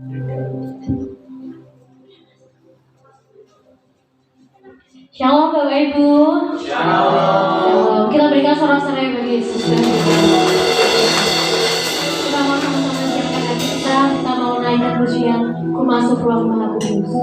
Shalom Bapak Ibu. Shalom. Kita berikan sorak-sorai bagi Yesus. Kita mau sama-sama siapkan hati kita mau naikkan pujian Ku Masuk Ruang Maha Kudus.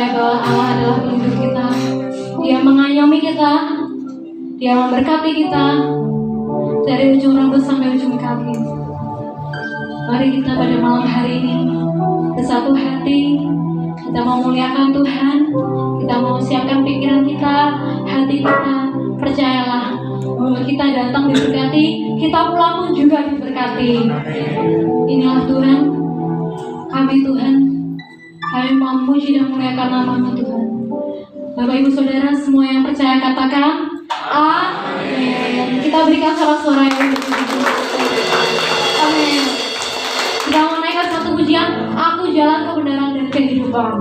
percaya bahwa Allah adalah pelindung kita. Dia mengayomi kita, Dia memberkati kita dari ujung rambut sampai ujung kaki. Mari kita pada malam hari ini bersatu hati, kita mau muliakan Tuhan, kita mau siapkan pikiran kita, hati kita. Percayalah bahwa kita datang diberkati, kita pulang pun juga diberkati. Inilah Tuhan, kami Tuhan, kami memuji dan memuliakan nama-Mu Tuhan. Bapak Ibu Saudara semua yang percaya katakan amin. Kita berikan suara-suara yang begitu. Amin. Kita mau naikkan satu pujian, aku jalan kebenaran dan kehidupan.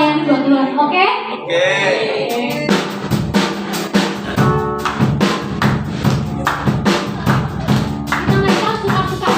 melayani buat Tuhan. Oke? Oke. Kita mereka suka-suka.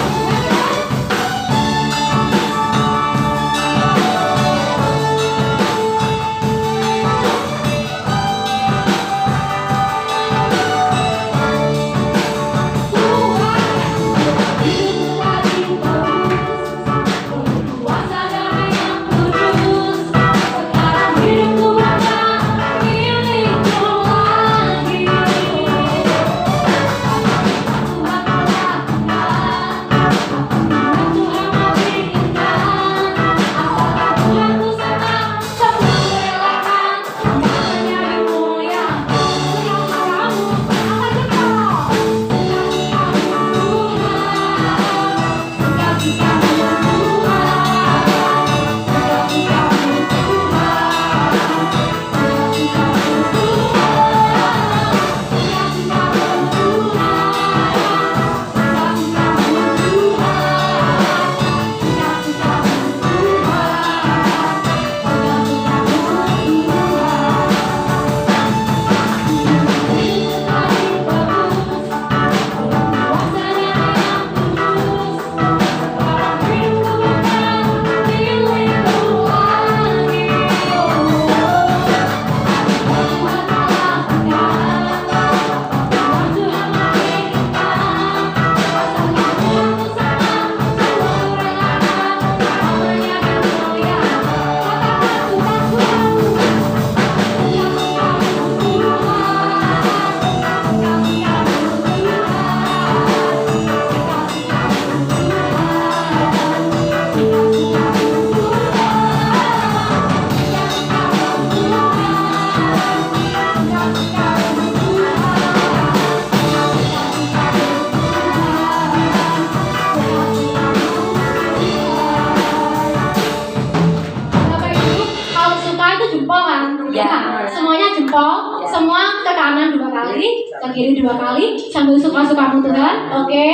Semua ke kanan 2 kali, ke kiri 2 kali, sambil suka-sukamu Tuhan. Oke?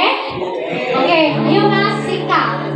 Oke, ayo Mas, sikat.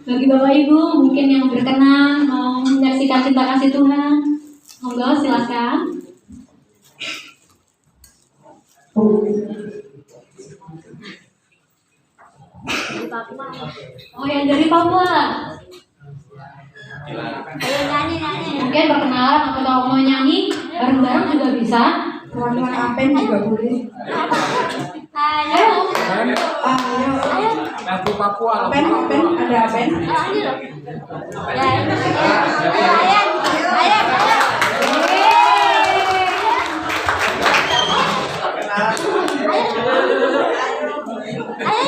Bagi Bapak Ibu mungkin yang berkenan mau menyaksikan cinta kasih Tuhan, monggo silakan. Oh, yang dari Papua. Mungkin perkenalan atau kalau mau nyanyi bareng-bareng juga bisa. Teman-teman Apen juga boleh. Ayo. Ayo. Lagu Papua. Apen, ada Apen.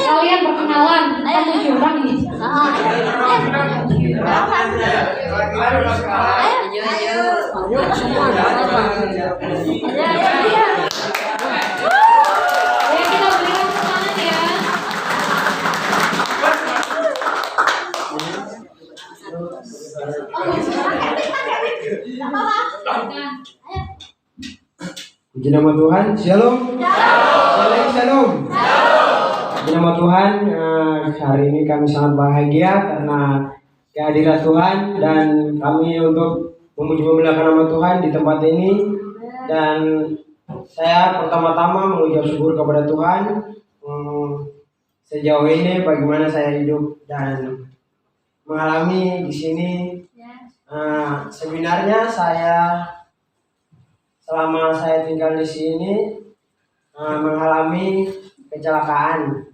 Kalian perkenalan, kita 7 orang ini. Ayo semua apa? Ya, kita berikan semangat ya. Silakan. Puji nama Tuhan. Shalom. Shalom. Shalom. Puji nama Tuhan. Hari ini kami sangat bahagia karena kehadiran Tuhan dan kami untuk memuji memuliakan nama Tuhan di tempat ini. Dan saya pertama-tama mengucap syukur kepada Tuhan sejauh ini bagaimana saya hidup dan mengalami di sini. Sebenarnya saya selama saya tinggal di sini mengalami kecelakaan.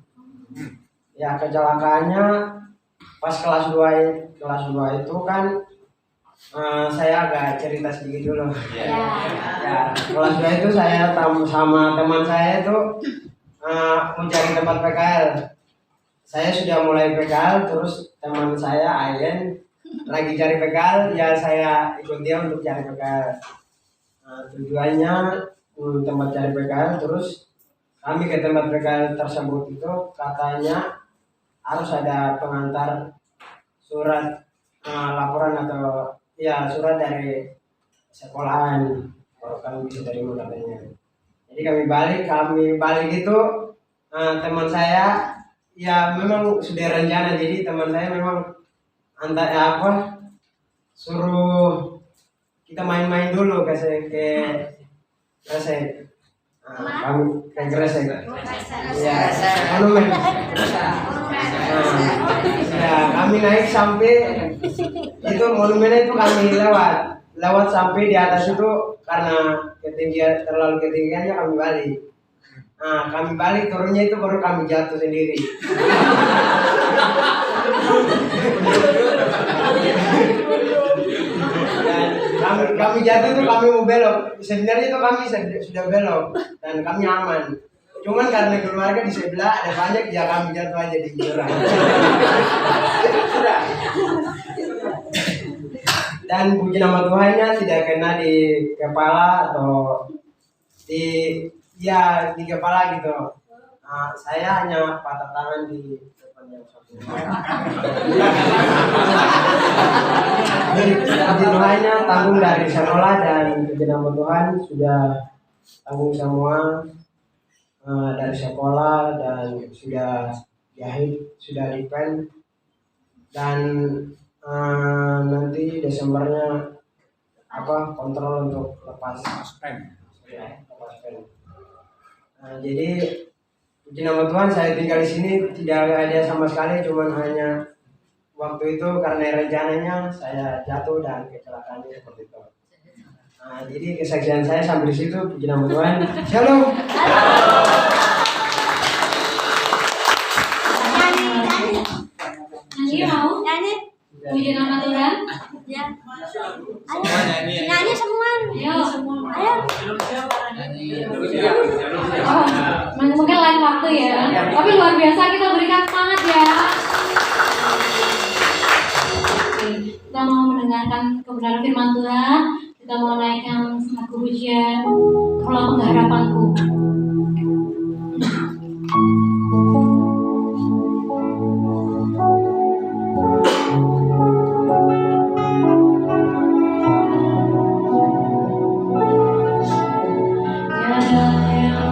Ya, kecelakaannya pas kelas 2 itu kan saya agak cerita sedikit dulu. Ya, kelas 2 itu saya sama teman saya itu mencari tempat PKL. Saya sudah mulai PKL, terus teman saya Ayen lagi cari PKL, ya saya ikut dia untuk cari PKL. Tujuannya tempat cari PKL, terus kami ke tempat PKL tersebut itu katanya harus ada pengantar surat laporan atau ya surat dari sekolahan kalau kami bisa terima katanya. Jadi kami balik itu teman saya ya memang sudah rencana, jadi teman saya memang suruh kita main-main dulu ke Gresik. Kami ke Gresik. Ya, monumen. Ya, kami naik sampai itu monumennya itu kami lewat sampai di atas itu karena terlalu ketinggiannya kami balik. Kami balik turunnya itu baru kami jatuh sendiri. Dan kami jatuh itu kami mau belok. Sebenarnya itu kami sudah belok dan kami aman. Cuman karena keluarga di sebelah ada banyak, ya kami jatuh aja di jurang. Dan puji nama Tuhannya tidak kena di kepala atau di kepala gitu. Saya hanya patah tangan di depan yang satu. Puji Tuhannya tanggung dari sekolah dan puji nama Tuhan sudah tanggung semua dari sekolah dan sudah jahit, sudah repaint dan nanti Desembernya kontrol untuk lepas pen. Jadi puji nama Tuhan saya tinggal di sini tidak ada sama sekali, cuman hanya waktu itu karena rencananya saya jatuh dan kecelakaannya seperti itu. Jadi kesaksian saya sampai di situ. Puji nama Tuhan. Shalom. Nyanyi mau? Nyanyi. Puji nama Tuhan. Ya. Ayo. Nyanyi semua. Ayo. Ayo. Oh, mungkin lain waktu ya. Tapi luar biasa, kita berikan semangat ya. Oke, kita mau mendengarkan kebenaran firman Tuhan. Kita mau naikkan lagu pujian Pulang Pengharapanku. Percaya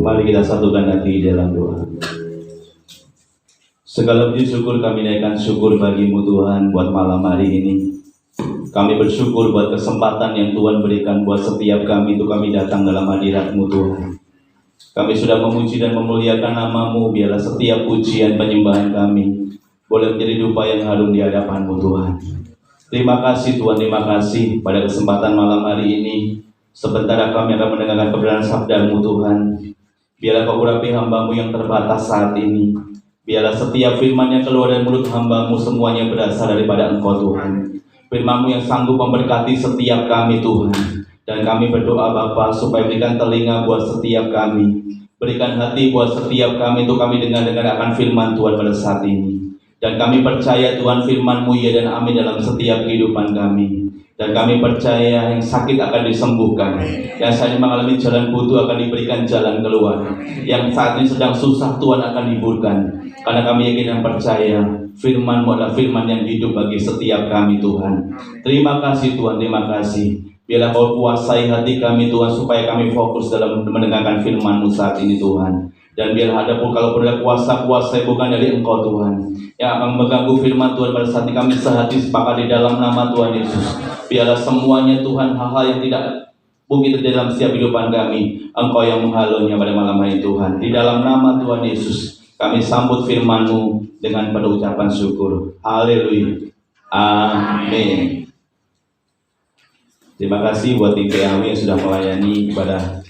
Mari kita satukan hati dalam doa. Segala puji syukur kami naikkan syukur bagimu Tuhan buat malam hari ini. Kami bersyukur buat kesempatan yang Tuhan berikan buat setiap kami untuk kami datang dalam hadirat-Mu Tuhan. Kami sudah memuji dan memuliakan nama-Mu, biarlah setiap pujian penyembahan kami boleh menjadi dupa yang harum di hadapan-Mu Tuhan. Terima kasih Tuhan, terima kasih pada kesempatan malam hari ini. Sebentar kami akan mendengarkan kebenaran sabda-Mu Tuhan. Biarlah Kau urapi hamba-Mu yang terbatas saat ini. Biarlah setiap firman yang keluar dari mulut hamba-Mu semuanya berasal daripada Engkau Tuhan. Firman-Mu yang sanggup memberkati setiap kami Tuhan. Dan kami berdoa Bapa supaya berikan telinga buat setiap kami. Berikan hati buat setiap kami untuk kami dengar akan firman Tuhan pada saat ini. Dan kami percaya Tuhan firman-Mu ya dan amin dalam setiap kehidupan kami. Dan kami percaya yang sakit akan disembuhkan, yang saat ini mengalami jalan buntu akan diberikan jalan keluar, yang saat ini sedang susah Tuhan akan hiburkan. Karena kami yakin dan percaya firman-Mu adalah firman yang hidup bagi setiap kami Tuhan. Terima kasih Tuhan, terima kasih. Biarlah Kau kuasai hati kami Tuhan supaya kami fokus dalam mendengarkan firman-Mu saat ini Tuhan. Dan biarlah ada pun kalau berada kuasa bukan dari Engkau Tuhan yang akan mengganggu firman Tuhan pada saat ini, kami sehati sepakat di dalam nama Tuhan Yesus. Biarlah semuanya Tuhan, hal-hal yang tidak mungkin terjadi dalam setiap kehidupan kami, Engkau yang menghalaunya pada malam hari Tuhan. Di dalam nama Tuhan Yesus kami sambut firman-Mu dengan penuh ucapan syukur. Haleluya. Amin. Terima kasih buat tim PAW yang sudah melayani pada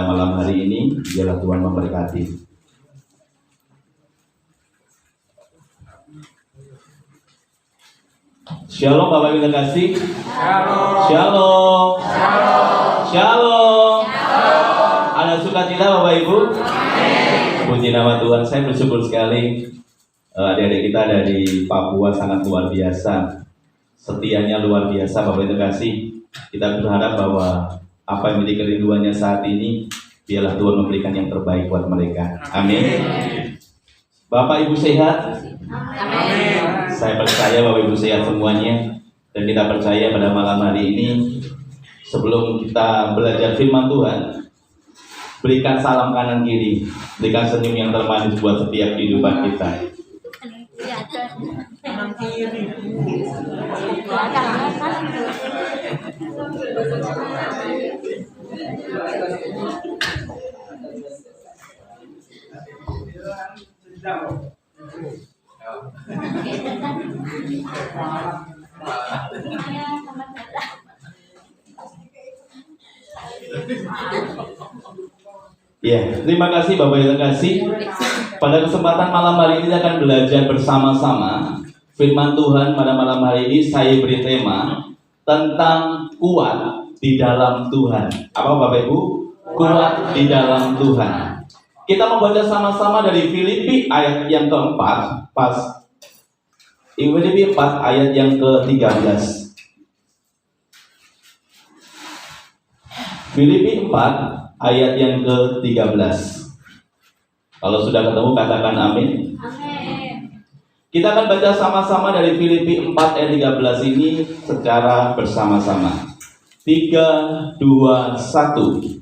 malam hari ini. Biarlah Tuhan memberkati. Shalom Bapak Ibu terkasih. Shalom. Shalom. Ada sukacita Bapak Ibu? Puji nama Tuhan. Saya bersyukur sekali adik-adik kita dari Papua sangat luar biasa. Setianya luar biasa Bapak Ibu terkasih. Kita berharap bahwa apa yang menjadi kerinduannya saat ini, biarlah Tuhan memberikan yang terbaik buat mereka. Amin. Bapak Ibu sehat? Amin. Saya percaya Bapak Ibu sehat semuanya. Dan kita percaya pada malam hari ini, sebelum kita belajar firman Tuhan, berikan salam kanan kiri, berikan senyum yang termanis buat setiap kehidupan kita. Ya, terima kasih Bapak Ibu terkasih. Pada kesempatan malam hari ini kita akan belajar bersama-sama firman Tuhan. Pada malam hari ini saya beri tema tentang kuat di dalam Tuhan. Apa Bapak Ibu? Kuat di dalam Tuhan. Kita membaca sama-sama dari Filipi ayat yang keempat, Filipi 4 ayat yang ke-13. Filipi 4 ayat yang ke-13. Kalau sudah ketemu katakan amin. Amin. Kita akan baca sama-sama dari Filipi 4 ayat 13 ini secara bersama-sama. 3, 2, 1.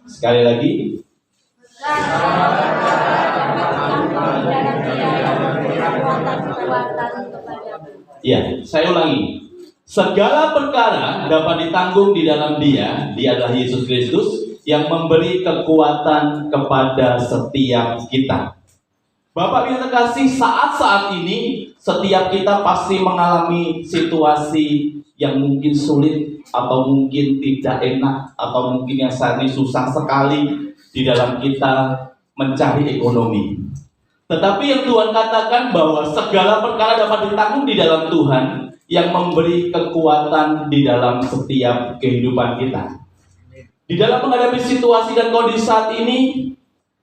Sekali lagi. Ya, saya ulangi. Segala perkara dapat ditanggung di dalam Dia adalah Yesus Kristus yang memberi kekuatan kepada setiap kita. Bapak Ibu terkasih, saat-saat ini setiap kita pasti mengalami situasi yang mungkin sulit atau mungkin tidak enak atau mungkin yang saat ini susah sekali di dalam kita mencari ekonomi. Tetapi yang Tuhan katakan bahwa segala perkara dapat ditanggung di dalam Tuhan yang memberi kekuatan di dalam setiap kehidupan kita. Di dalam menghadapi situasi dan kondisi saat ini,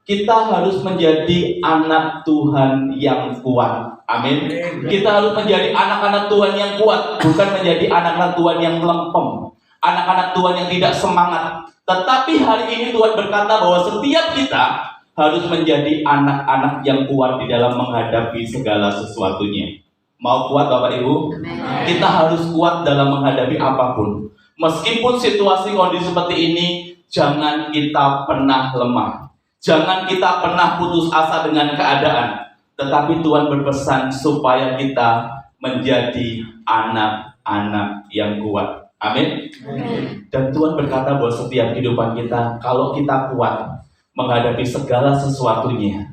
kita harus menjadi anak Tuhan yang kuat. Amin. Kita harus menjadi anak-anak Tuhan yang kuat, bukan menjadi anak-anak Tuhan yang melempem, anak-anak Tuhan yang tidak semangat. Tetapi hari ini Tuhan berkata bahwa setiap kita harus menjadi anak-anak yang kuat di dalam menghadapi segala sesuatunya. Mau kuat Bapak Ibu? Kita harus kuat dalam menghadapi apapun. Meskipun situasi kondisi seperti ini, jangan kita pernah lemah. Jangan kita pernah putus asa dengan keadaan. Tetapi Tuhan berpesan supaya kita menjadi anak-anak yang kuat. Amin. Dan Tuhan berkata bahwa setiap kehidupan kita, kalau kita kuat menghadapi segala sesuatunya,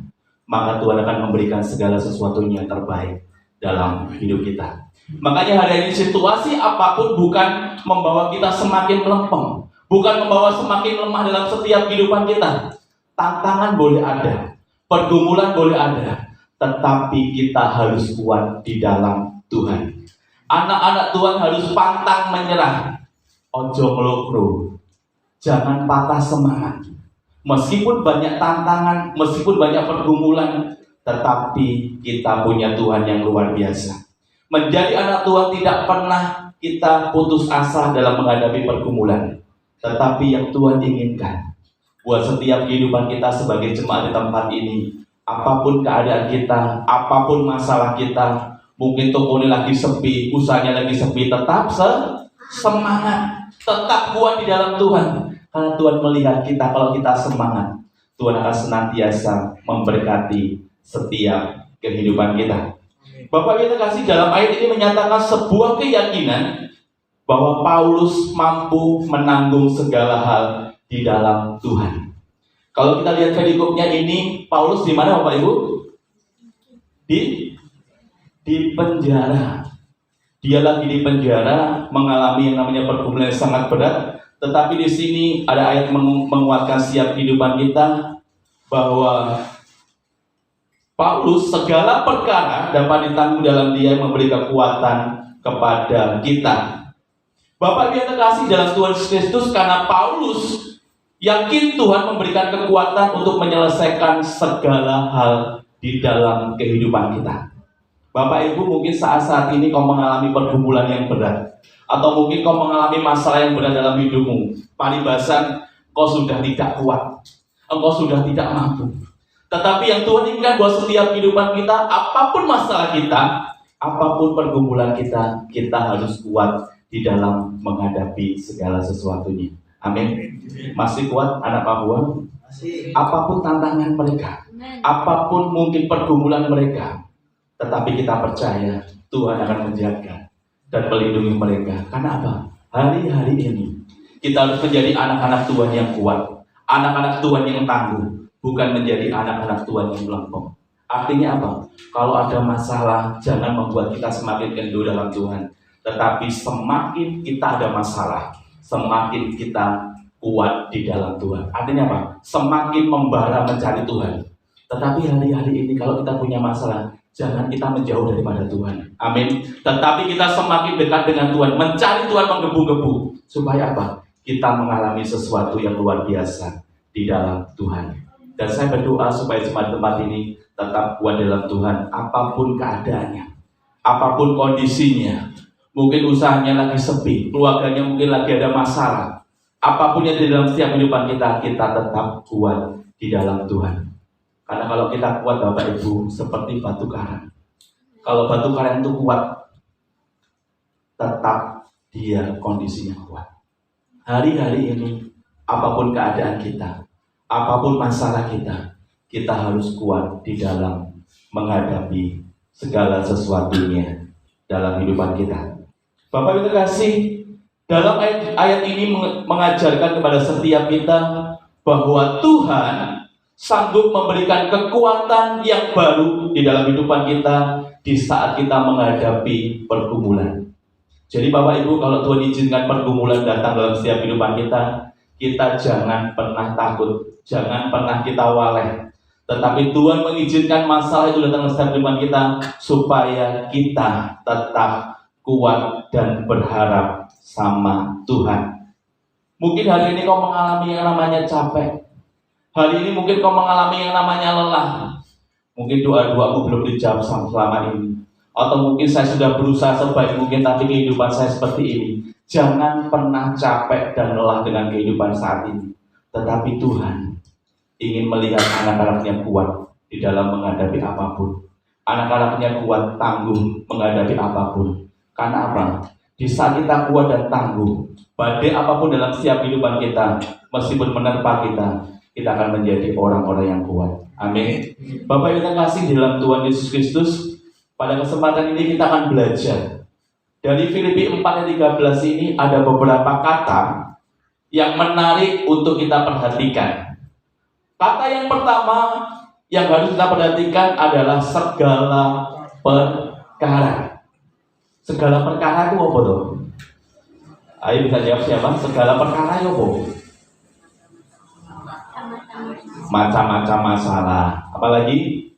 maka Tuhan akan memberikan segala sesuatunya yang terbaik dalam hidup kita. Makanya hari ini situasi apapun bukan membawa kita semakin melempem, bukan membawa semakin lemah dalam setiap kehidupan kita. Tantangan boleh ada, pergumulan boleh ada, tetapi kita harus kuat di dalam Tuhan. Anak-anak Tuhan harus pantang menyerah. Ojo melokro, jangan patah semangat. Meskipun banyak tantangan, meskipun banyak pergumulan, tetapi kita punya Tuhan yang luar biasa. Menjadi anak Tuhan tidak pernah kita putus asa dalam menghadapi pergumulan. Tetapi yang Tuhan inginkan buat setiap kehidupan kita sebagai jemaat di tempat ini, apapun keadaan kita, apapun masalah kita, mungkin tokonya lagi sepi, usahanya lagi sepi, tetap semangat, tetap kuat di dalam Tuhan. Karena Tuhan melihat kita, kalau kita semangat, Tuhan akan senantiasa memberkati setiap kehidupan kita. Bapak kita kasih, dalam ayat ini menyatakan sebuah keyakinan bahwa Paulus mampu menanggung segala hal di dalam Tuhan. Kalau kita lihat perikopnya ini, Paulus di mana Bapak Ibu? Di penjara. Dia lagi di penjara, mengalami yang namanya pergumulan yang sangat berat. Tetapi di sini ada ayat menguatkan setiap kehidupan kita bahwa Paulus segala perkara dapat ditanggung dalam Dia yang memberi kekuatan kepada kita. Bapak dia terkasih dalam Tuhan Yesus Kristus, karena Paulus yakin Tuhan memberikan kekuatan untuk menyelesaikan segala hal di dalam kehidupan kita. Bapak Ibu, mungkin saat ini kau mengalami pergumulan yang berat, atau mungkin kau mengalami masalah yang berat dalam hidupmu. Paribasan, kau sudah tidak kuat, engkau sudah tidak mampu. Tetapi yang Tuhan inginkan buat setiap kehidupan kita, apapun masalah kita, apapun pergumulan kita, kita harus kuat di dalam menghadapi segala sesuatunya. Amin. Masih kuat anak Papua? Apapun tantangan mereka, apapun mungkin pergumulan mereka, tetapi kita percaya Tuhan akan menjaga dan melindungi mereka. Karena apa? Hari-hari ini kita harus menjadi anak-anak Tuhan yang kuat, anak-anak Tuhan yang tangguh, bukan menjadi anak-anak Tuhan yang melempem. Artinya apa? Kalau ada masalah, jangan membuat kita semakin kendor dalam Tuhan. Tetapi semakin kita ada masalah, semakin kita kuat di dalam Tuhan. Artinya apa? Semakin membara mencari Tuhan. Tetapi hari-hari ini kalau kita punya masalah, jangan kita menjauh daripada Tuhan. Amin. Tetapi kita semakin dekat dengan Tuhan, mencari Tuhan menggebu-gebu. Supaya apa? Kita mengalami sesuatu yang luar biasa di dalam Tuhan. Dan saya berdoa supaya jemaat tempat ini tetap kuat dalam Tuhan, apapun keadaannya, apapun kondisinya. Mungkin usahanya lagi sepi, keluarganya mungkin lagi ada masalah. Apapun yang di dalam setiap kehidupan kita, kita tetap kuat di dalam Tuhan. Karena kalau kita kuat Bapak Ibu, seperti batu karang. Kalau batu karang itu kuat, tetap dia kondisinya kuat. Hari-hari ini, apapun keadaan kita, apapun masalah kita, kita harus kuat di dalam menghadapi segala sesuatunya dalam kehidupan kita. Bapak Ibu terkasih, dalam ayat ini mengajarkan kepada setiap kita bahwa Tuhan sanggup memberikan kekuatan yang baru di dalam kehidupan kita di saat kita menghadapi pergumulan. Jadi Bapak Ibu, kalau Tuhan izinkan pergumulan datang dalam setiap kehidupan kita, kita jangan pernah takut, jangan pernah kita waleh. Tetapi Tuhan mengizinkan masalah itu datang dalam setiap kehidupan kita supaya kita tetap kuat dan berharap sama Tuhan. Mungkin hari ini kau mengalami yang namanya capek. Hari ini mungkin kau mengalami yang namanya lelah. Mungkin doa-doaku belum dijawab selama ini. Atau mungkin saya sudah berusaha sebaik mungkin, tapi kehidupan saya seperti ini. Jangan pernah capek dan lelah dengan kehidupan saat ini. Tetapi Tuhan ingin melihat anak-anaknya kuat di dalam menghadapi apapun. Anak-anaknya kuat, tangguh menghadapi apapun. Karena apa? Di saat kita kuat dan tangguh, badai apapun dalam setiap kehidupan kita, meskipun menerpa kita akan menjadi orang-orang yang kuat. Amin. Bapak Ibu yang kasih di dalam Tuhan Yesus Kristus, pada kesempatan ini kita akan belajar. Dari Filipi 4 ayat 13 ini ada beberapa kata yang menarik untuk kita perhatikan. Kata yang pertama yang harus kita perhatikan adalah segala perkara. Segala perkara itu apa tuh? Ayo bisa jawab siapa? Segala perkara itu apa? Macam-macam masalah. Apalagi?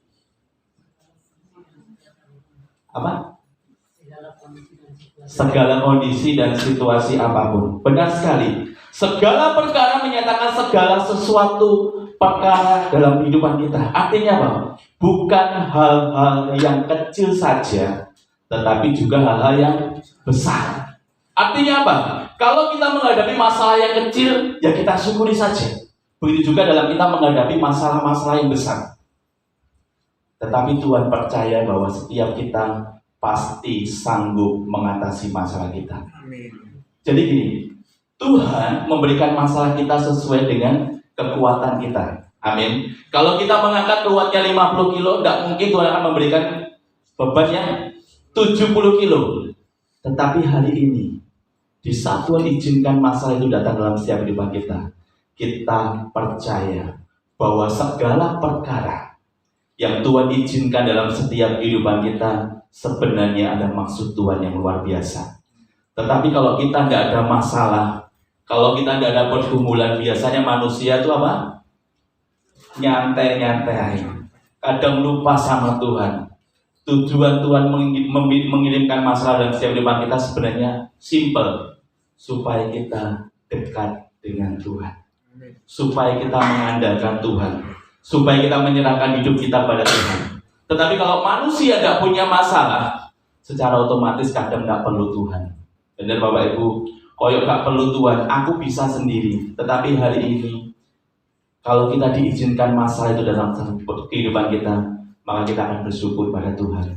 Apa? Segala kondisi dan situasi apapun. Benar sekali. Segala perkara menyatakan segala sesuatu perkara dalam kehidupan kita. Artinya apa? Bukan hal-hal yang kecil saja, tetapi juga hal-hal yang besar. Artinya apa? Kalau kita menghadapi masalah yang kecil, ya kita syukuri saja. Begitu juga dalam kita menghadapi masalah-masalah yang besar. Tetapi Tuhan percaya bahwa setiap kita pasti sanggup mengatasi masalah kita. Amin. Jadi gini, Tuhan memberikan masalah kita sesuai dengan kekuatan kita. Amin. Kalau kita mengangkat beratnya 50 kilo, tidak mungkin Tuhan akan memberikan bebannya 70 kilo. Tetapi hari ini, di saat Tuhan izinkan masalah itu datang dalam setiap kehidupan kita percaya bahwa segala perkara yang Tuhan izinkan dalam setiap kehidupan kita sebenarnya ada maksud Tuhan yang luar biasa. Tetapi kalau kita tidak ada masalah, kalau kita tidak ada pergumulan, biasanya manusia itu apa? Nyantai-nyantai. Kadang lupa sama Tuhan. Tujuan Tuhan mengirimkan masalah dalam setiap kehidupan kita sebenarnya simple, supaya kita dekat dengan Tuhan, supaya kita mengandalkan Tuhan, supaya kita menyerahkan hidup kita pada Tuhan. Tetapi kalau manusia tidak punya masalah, secara otomatis kadang tidak perlu Tuhan. Benar Bapak Ibu, koyok gak perlu Tuhan, aku bisa sendiri. Tetapi hari ini, kalau kita diizinkan masalah itu dalam kehidupan kita, maka kita akan bersyukur pada Tuhan.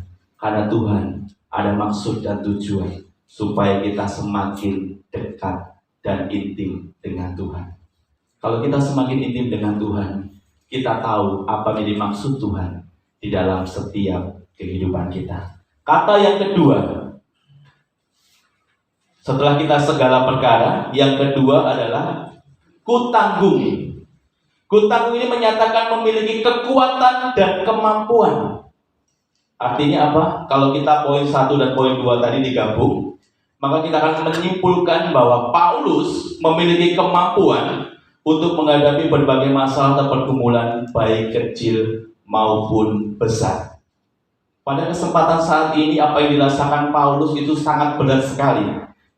Karena Tuhan ada maksud dan tujuan supaya kita semakin dekat dan intim dengan Tuhan. Kalau kita semakin intim dengan Tuhan, kita tahu apa yang dimaksud Tuhan di dalam setiap kehidupan kita. Kata yang kedua, setelah kita segala perkara, yang kedua adalah kutanggung. Kutanggung ini menyatakan memiliki kekuatan dan kemampuan. Artinya apa? Kalau kita poin 1 dan poin 2 tadi digabung, maka kita akan menyimpulkan bahwa Paulus memiliki kemampuan untuk menghadapi berbagai masalah atau pergumulan baik kecil maupun besar. Pada kesempatan saat ini apa yang dirasakan Paulus itu sangat berat sekali.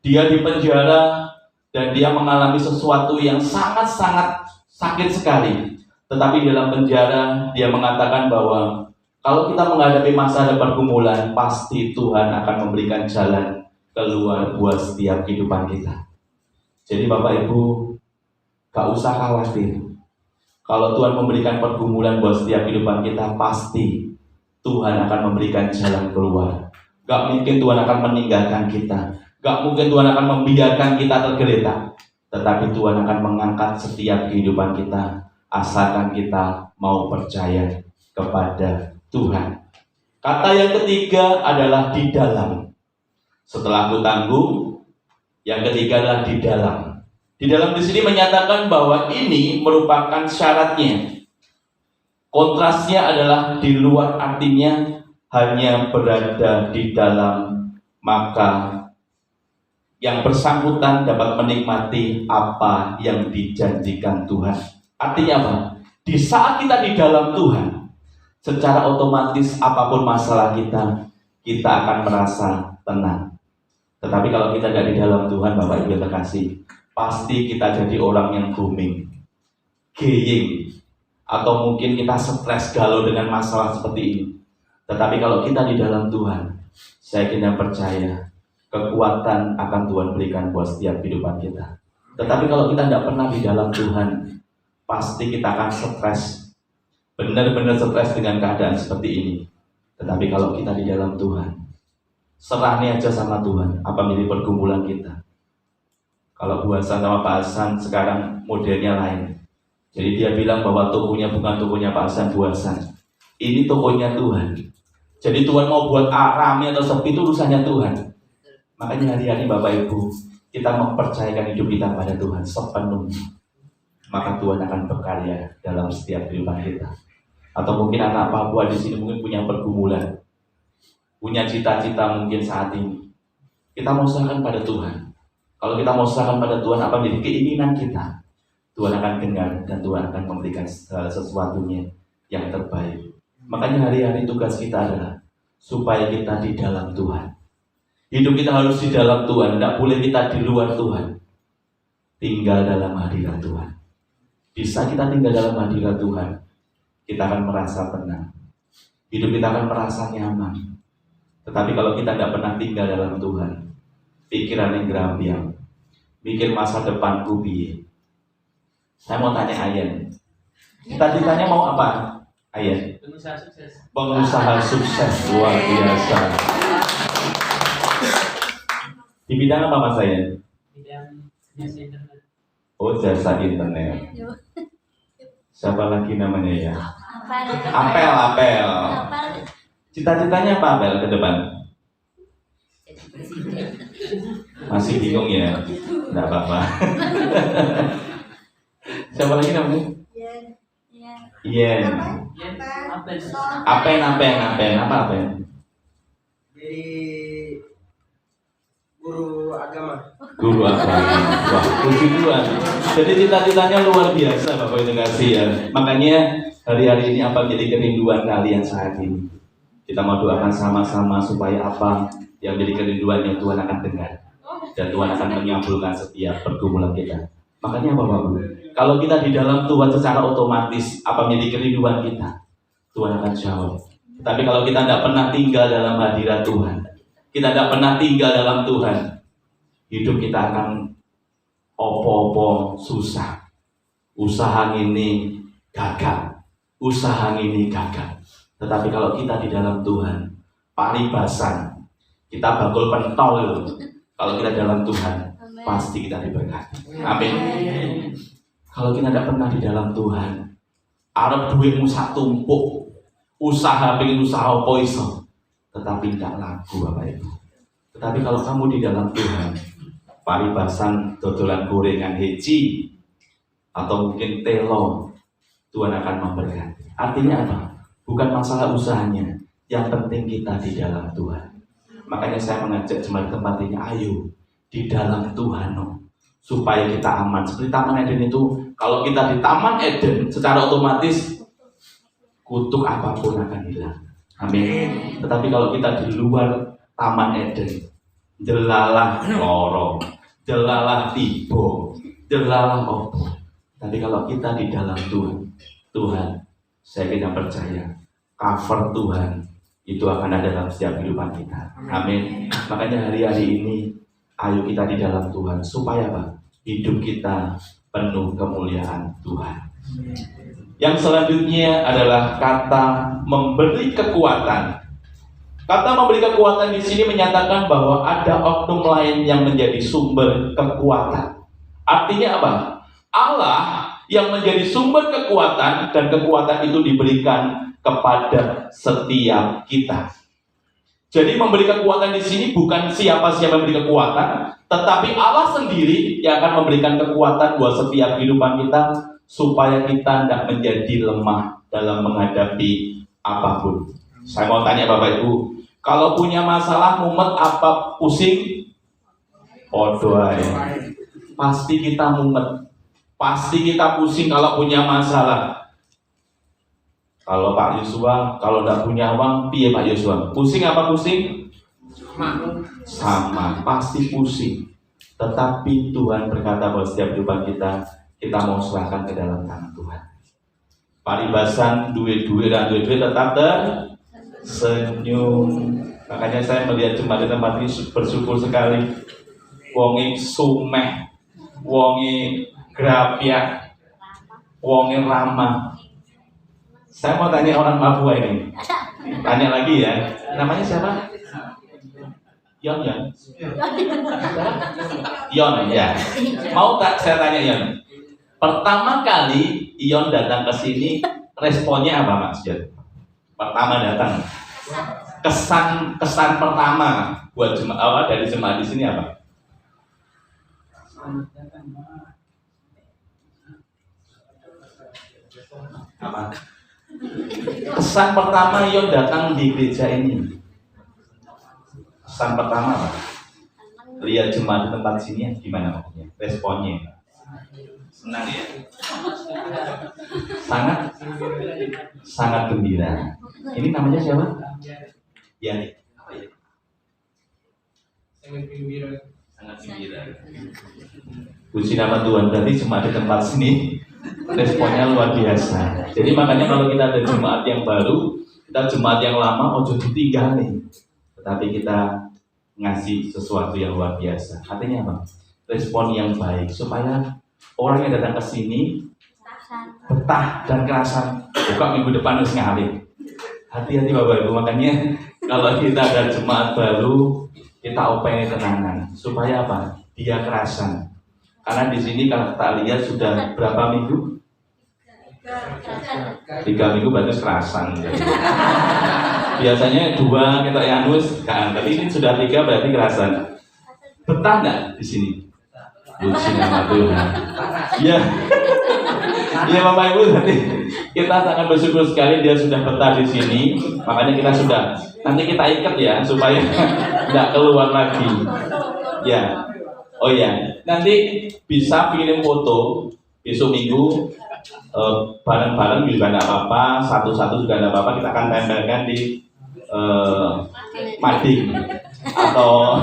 Dia di penjara dan dia mengalami sesuatu yang sangat-sangat sakit sekali. Tetapi dalam penjara dia mengatakan bahwa kalau kita menghadapi masalah dan pergumulan, pasti Tuhan akan memberikan jalan keluar buat setiap kehidupan kita. Jadi Bapak Ibu, gak usah khawatir. Kalau Tuhan memberikan pergumulan buat setiap kehidupan kita, pasti Tuhan akan memberikan jalan keluar. Gak mungkin Tuhan akan meninggalkan kita. Gak mungkin Tuhan akan membiarkan kita tergeletak. Tetapi Tuhan akan mengangkat setiap kehidupan kita, asalkan kita mau percaya kepada Tuhan. Kata yang ketiga adalah di dalam. Setelah aku tanggung, yang ketiga adalah di dalam. Di dalam di sini menyatakan bahwa ini merupakan syaratnya. Kontrasnya adalah di luar, artinya hanya berada di dalam, maka yang bersangkutan dapat menikmati apa yang dijanjikan Tuhan. Artinya apa? Di saat kita di dalam Tuhan, secara otomatis apapun masalah kita akan merasa tenang. Tetapi kalau kita tidak di dalam Tuhan, Bapak Ibu terkasih, pasti kita jadi orang yang booming, geying, atau mungkin kita stres galau dengan masalah seperti ini. Tetapi kalau kita di dalam Tuhan, saya kira percaya kekuatan akan Tuhan berikan buat setiap kehidupan kita. Tetapi kalau kita tidak pernah di dalam Tuhan, pasti kita akan stres, benar-benar stres dengan keadaan seperti ini. Tetapi kalau kita di dalam Tuhan, serahnya aja sama Tuhan, apa menjadi pergumulan kita. Kalau Bu Hasan sama Pak Hasan sekarang modelnya lain. Jadi dia bilang bahwa tokonya bukan tokonya Pak Hasan, Bu Hasan. Ini tokonya Tuhan. Jadi Tuhan mau buat rame atau sepi itu urusannya Tuhan. Makanya hari-hari Bapak Ibu, kita mempercayakan hidup kita pada Tuhan sepenuhnya. Maka Tuhan akan berkarya dalam setiap kehidupan kita. Atau mungkin anak Papua di sini mungkin punya pergumulan, punya cita-cita mungkin saat ini. Kita mau serahkan pada Tuhan. Kalau kita mau serahkan pada Tuhan, apa menjadi keinginan kita, Tuhan akan dengar dan Tuhan akan memberikan segala sesuatunya yang terbaik. Makanya hari-hari tugas kita adalah supaya kita di dalam Tuhan. Hidup kita harus di dalam Tuhan, tidak boleh kita di luar Tuhan. Tinggal dalam hadirat Tuhan. Bisa kita tinggal dalam hadirat Tuhan, kita akan merasa tenang. Hidup kita akan merasa nyaman. Tetapi kalau kita tidak pernah tinggal dalam Tuhan, pikiran yang gerambiang, mikir masa depanku piye. Saya mau tanya Ayen, cita-citanya mau apa? Ayen? Pengusaha sukses. Pengusaha sukses, luar biasa. Di bidang apa Mas Ayen? Bidang jasa internet. Oh, jasa internet. Siapa lagi namanya ya? Apel. Apel. Cita-citanya apa Apel ke depan? Masih bingung ya? Tidak apa-apa. Siapa lagi namanya? Iya. Apen. Apa Apen? Jadi guru agama. Guru agama. Wah, puji Tuhan. Jadi cita-citanya luar biasa Bapak Ibu kasih ya. Makanya hari-hari ini apa menjadi kerinduan kalian saat ini? Kita mau doakan sama-sama supaya apa yang menjadi kerinduan yang Tuhan akan dengar. Dan Tuhan akan menyambulkan setiap pergumulan kita. Makanya Bapak Ibu, kalau kita di dalam Tuhan secara otomatis apa menjadi kerinduan kita, Tuhan akan jawab. Tapi kalau kita tidak pernah tinggal dalam hadirat Tuhan, kita tidak pernah tinggal dalam Tuhan, hidup kita akan opo-opo susah. Usaha ini gagal, usaha ini gagal. Tetapi kalau kita di dalam Tuhan, paribasan, kita bakul pentol. Kalau kita dalam Tuhan, pasti kita diberkati. Amin. Kalau kita tidak pernah di dalam Tuhan, arep duitmu sak tumpuk, usaha pengen usaha apa iso, tetapi tidak laku Bapak Ibu. Tetapi kalau kamu di dalam Tuhan, paribasan dodolan gorengan heci atau mungkin telo, Tuhan akan memberkati. Artinya apa? Bukan masalah usahanya, yang penting kita di dalam Tuhan. Makanya saya mengajak jemaat tempat ini, ayo di dalam Tuhan, supaya kita aman. Seperti Taman Eden itu, kalau kita di Taman Eden, secara otomatis kutuk apapun akan hilang. Amin. Tetapi kalau kita di luar Taman Eden, delalah loro, delalah tibo, delalah opo. Tapi kalau kita di dalam Tuhan, saya tidak percaya cover Tuhan itu akan ada dalam setiap kehidupan kita. Amin. Makanya hari-hari ini, ayo kita di dalam Tuhan supaya apa? Hidup kita penuh kemuliaan Tuhan. Yang selanjutnya adalah kata memberi kekuatan. Kata memberi kekuatan di sini menyatakan bahwa ada oknum lain yang menjadi sumber kekuatan. Artinya apa? Allah yang menjadi sumber kekuatan, dan kekuatan itu diberikan kepada setiap kita. Jadi memberi kekuatan di sini bukan siapa-siapa memberi kekuatan, tetapi Allah sendiri yang akan memberikan kekuatan buat setiap kehidupan kita supaya kita tidak menjadi lemah dalam menghadapi apapun. Saya mau tanya Bapak Ibu, kalau punya masalah mumet apa pusing? Podo ae. Pasti kita mumet, pasti kita pusing kalau punya masalah. Kalau Pak Yosua, kalau tidak punya uang, piye Pak Yosua? Pusing apa pusing? Sama, pasti pusing. Tetapi Tuhan berkata bahwa setiap kehidupan kita mau serahkan ke dalam tangan Tuhan. Paribasan duit-duit dan duit-duit tetap tersenyum. Makanya saya melihat jemaat di tempat ini bersyukur sekali. Wonge sumeh, wonge grapyak, wonge ramah. Saya mau tanya orang Papua ini, Tanya lagi ya. Namanya siapa? Yon ya? Yon ya. Mau tak saya tanya Yon? Pertama kali Yon datang ke sini, responnya apa Mas Yon? Pertama datang. Kesan pertama buat jemaat dari jemaat di sini apa? Apa? Kesan pertama Yon datang di gereja ini. Kesan pertama apa? Lihat jemaat di tempat sini gimana maksudnya? Responnya? Senang ya? Sangat gembira. Ini namanya siapa? Yani. Apa ya? Sangat gembira. Sangat gembira. Puji nama Tuhan, berarti jemaat di tempat sini responnya luar biasa. Jadi makanya kalau kita ada jemaat yang baru, kita jemaat yang lama ojo ditinggalin. Tetapi kita ngasih sesuatu yang luar biasa. Artinya apa? Respon yang baik supaya orang yang datang ke sini betah dan kerasan. Buka minggu depan harus ngalir. Hati-hati Bapak Ibu, makanya kalau kita ada jemaat baru, kita openi tenangan supaya apa? Dia kerasan. Karena di sini kalau kita lihat sudah berapa minggu? 3 minggu berarti kerasan. Biasanya 2 kita yanus kan, tapi ini sudah 3 berarti kerasan. Betah nggak di sini? Puji nama Tuhan. Ya, iya Bapak Ibu, nanti kita sangat bersyukur sekali dia sudah betah di sini. Makanya kita sudah nanti kita ikat ya supaya nggak keluar lagi. Ya, oh ya, nanti bisa kirim foto besok minggu bareng-bareng juga nggak apa-apa, satu-satu juga nggak apa-apa. Kita akan tempelkan di mading atau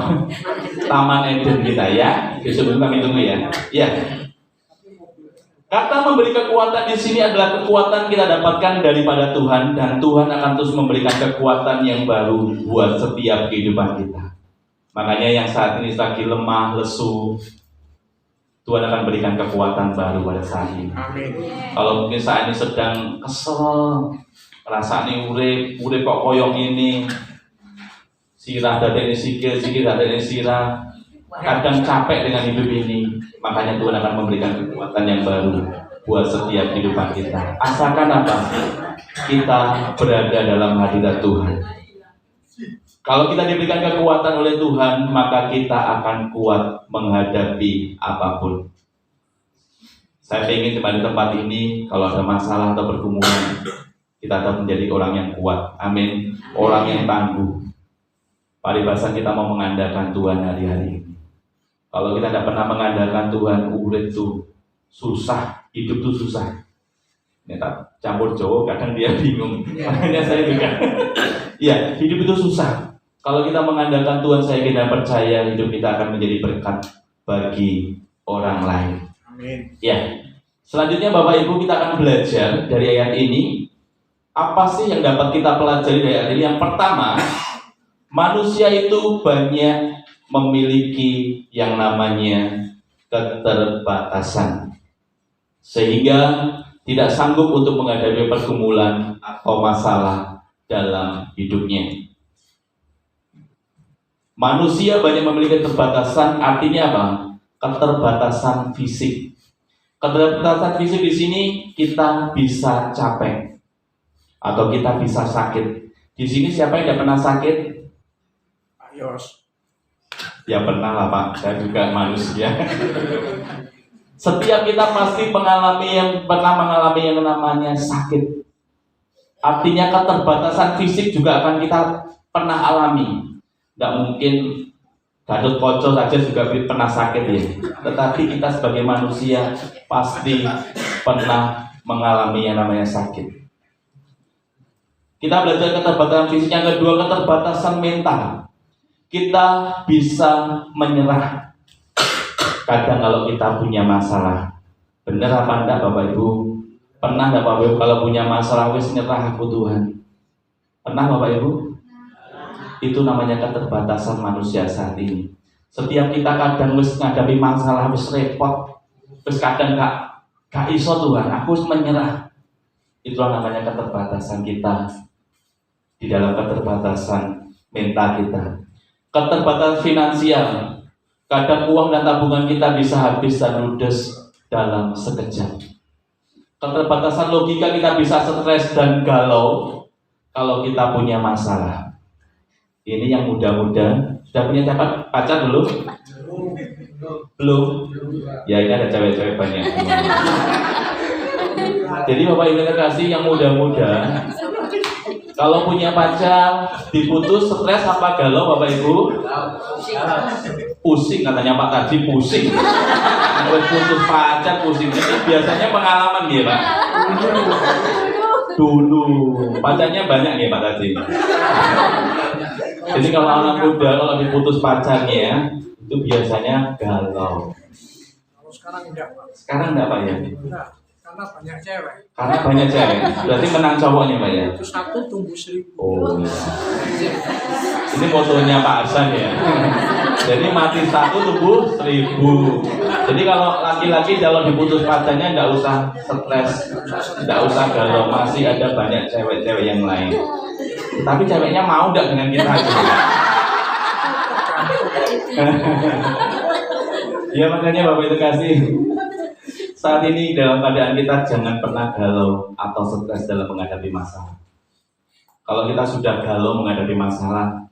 Taman Eden kita ya. Besok kami tunggu ya. Ya. Kata memberi kekuatan di sini adalah kekuatan kita dapatkan daripada Tuhan, dan Tuhan akan terus memberikan kekuatan yang baru buat setiap kehidupan kita. Makanya yang saat ini lagi lemah, lesu, Tuhan akan berikan kekuatan baru pada saat ini. Kalau mungkin saat ini sedang kesel, rasanya urip kok koyong ini, sirah dada ini sikil dada ini sirah, kadang capek dengan hidup ini. Makanya Tuhan akan memberikan kekuatan yang baru buat setiap kehidupan kita. Asalkan apa? Kita berada dalam hadirat Tuhan. Kalau kita diberikan kekuatan oleh Tuhan, maka kita akan kuat menghadapi apapun. Saya ingin di tempat ini, kalau ada masalah atau pergumulan, kita tetap menjadi orang yang kuat. Amin. Orang yang tangguh. Paribasan kita mau mengandalkan Tuhan hari-hari ini. Kalau kita tidak pernah mengandalkan Tuhan, urip itu susah, hidup itu susah. Ini tak campur Jawa, kadang dia bingung. Makanya saya juga. Ya, hidup itu susah. Kalau kita mengandalkan Tuhan, saya kira percaya hidup kita akan menjadi berkat bagi orang lain. Amin. Ya. Selanjutnya Bapak Ibu, kita akan belajar dari ayat ini. Apa sih yang dapat kita pelajari dari ayat ini? Yang pertama, manusia itu banyak memiliki yang namanya keterbatasan, sehingga tidak sanggup untuk menghadapi pergumulan atau masalah dalam hidupnya. Manusia banyak memiliki keterbatasan, artinya apa? Keterbatasan fisik. Keterbatasan fisik di sini kita bisa capek atau kita bisa sakit. Di sini siapa yang tidak pernah sakit? Ayos. Ya pernah lah Pak, saya juga manusia. Setiap kita pasti pernah mengalami yang namanya sakit. Artinya keterbatasan fisik juga akan kita pernah alami. Tidak mungkin Gatot Koco saja juga pernah sakit ya. Tetapi kita sebagai manusia pasti pernah mengalami yang namanya sakit. Kita belajar keterbatasan fisik. Yang kedua, keterbatasan mental. Kita bisa menyerah kadang kalau kita punya masalah. Benar apa enggak Bapak Ibu? Pernah enggak Bapak Ibu kalau punya masalah wis nyerah aku Tuhan? Pernah Bapak Ibu? Itu namanya keterbatasan manusia saat ini. Setiap kita kadang wis ngadapi masalah wis repot, wis kadang gak iso Tuhan, aku wis menyerah. Itulah namanya keterbatasan kita di dalam keterbatasan mental kita, keterbatasan finansial. Kadang uang dan tabungan kita bisa habis dan ludes dalam sekejap. Keterbatasan logika kita bisa stres dan galau kalau kita punya masalah. Ini yang muda-muda sudah punya pacar belum? Belum? Ya ini ada cewek-cewek banyak. Jadi Bapak Ibu terkasih yang muda-muda, kalau punya pacar diputus stres apa galau Bapak Ibu? Pusing katanya Pak tadi, pusing. Putus pacar pusing. Ini biasanya pengalaman ya Pak. Dulu pacarnya banyak ya Pak tadi. Jadi kalau anak muda kalau diputus pacarnya itu biasanya galau. Kalau sekarang enggak, Pak. Sekarang enggak Pak ya? Enggak, karena banyak cewek. Karena banyak cewek. Berarti menang cowoknya Pak ya? Itu satu tumbuh 1000. Oh. Ini motonya Pak Hasan ya. Jadi mati satu tumbuh 1000. Jadi kalau laki-laki kalau diputus pacarnya enggak usah stres, enggak usah galau, masih ada banyak cewek-cewek yang lain. Tapi ceweknya mau enggak dengan kita? Ya makanya Bapak itu kasih saat ini dalam keadaan kita jangan pernah galau atau stres dalam menghadapi masalah. Kalau kita sudah galau menghadapi masalah,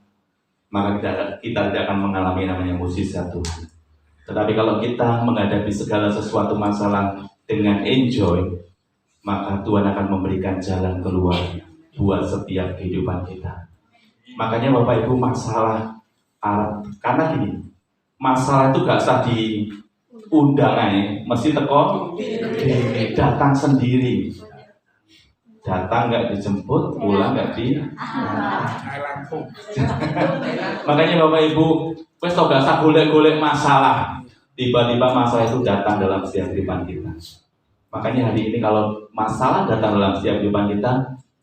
maka kita tidak akan mengalami namanya mukjizat Tuhan. Tetapi kalau kita menghadapi segala sesuatu masalah dengan enjoy, maka Tuhan akan memberikan jalan keluar buat setiap kehidupan kita. Makanya Bapak Ibu masalah karena gini, masalah itu gak usah diundang aja, mesti teko datang sendiri. Datang nggak dijemput, pulang nggak di. Makanya Bapak Ibu, wes tau gak usah golek-golek masalah. Tiba-tiba masalah itu datang dalam setiap kehidupan kita. Makanya hari ini kalau masalah datang dalam setiap kehidupan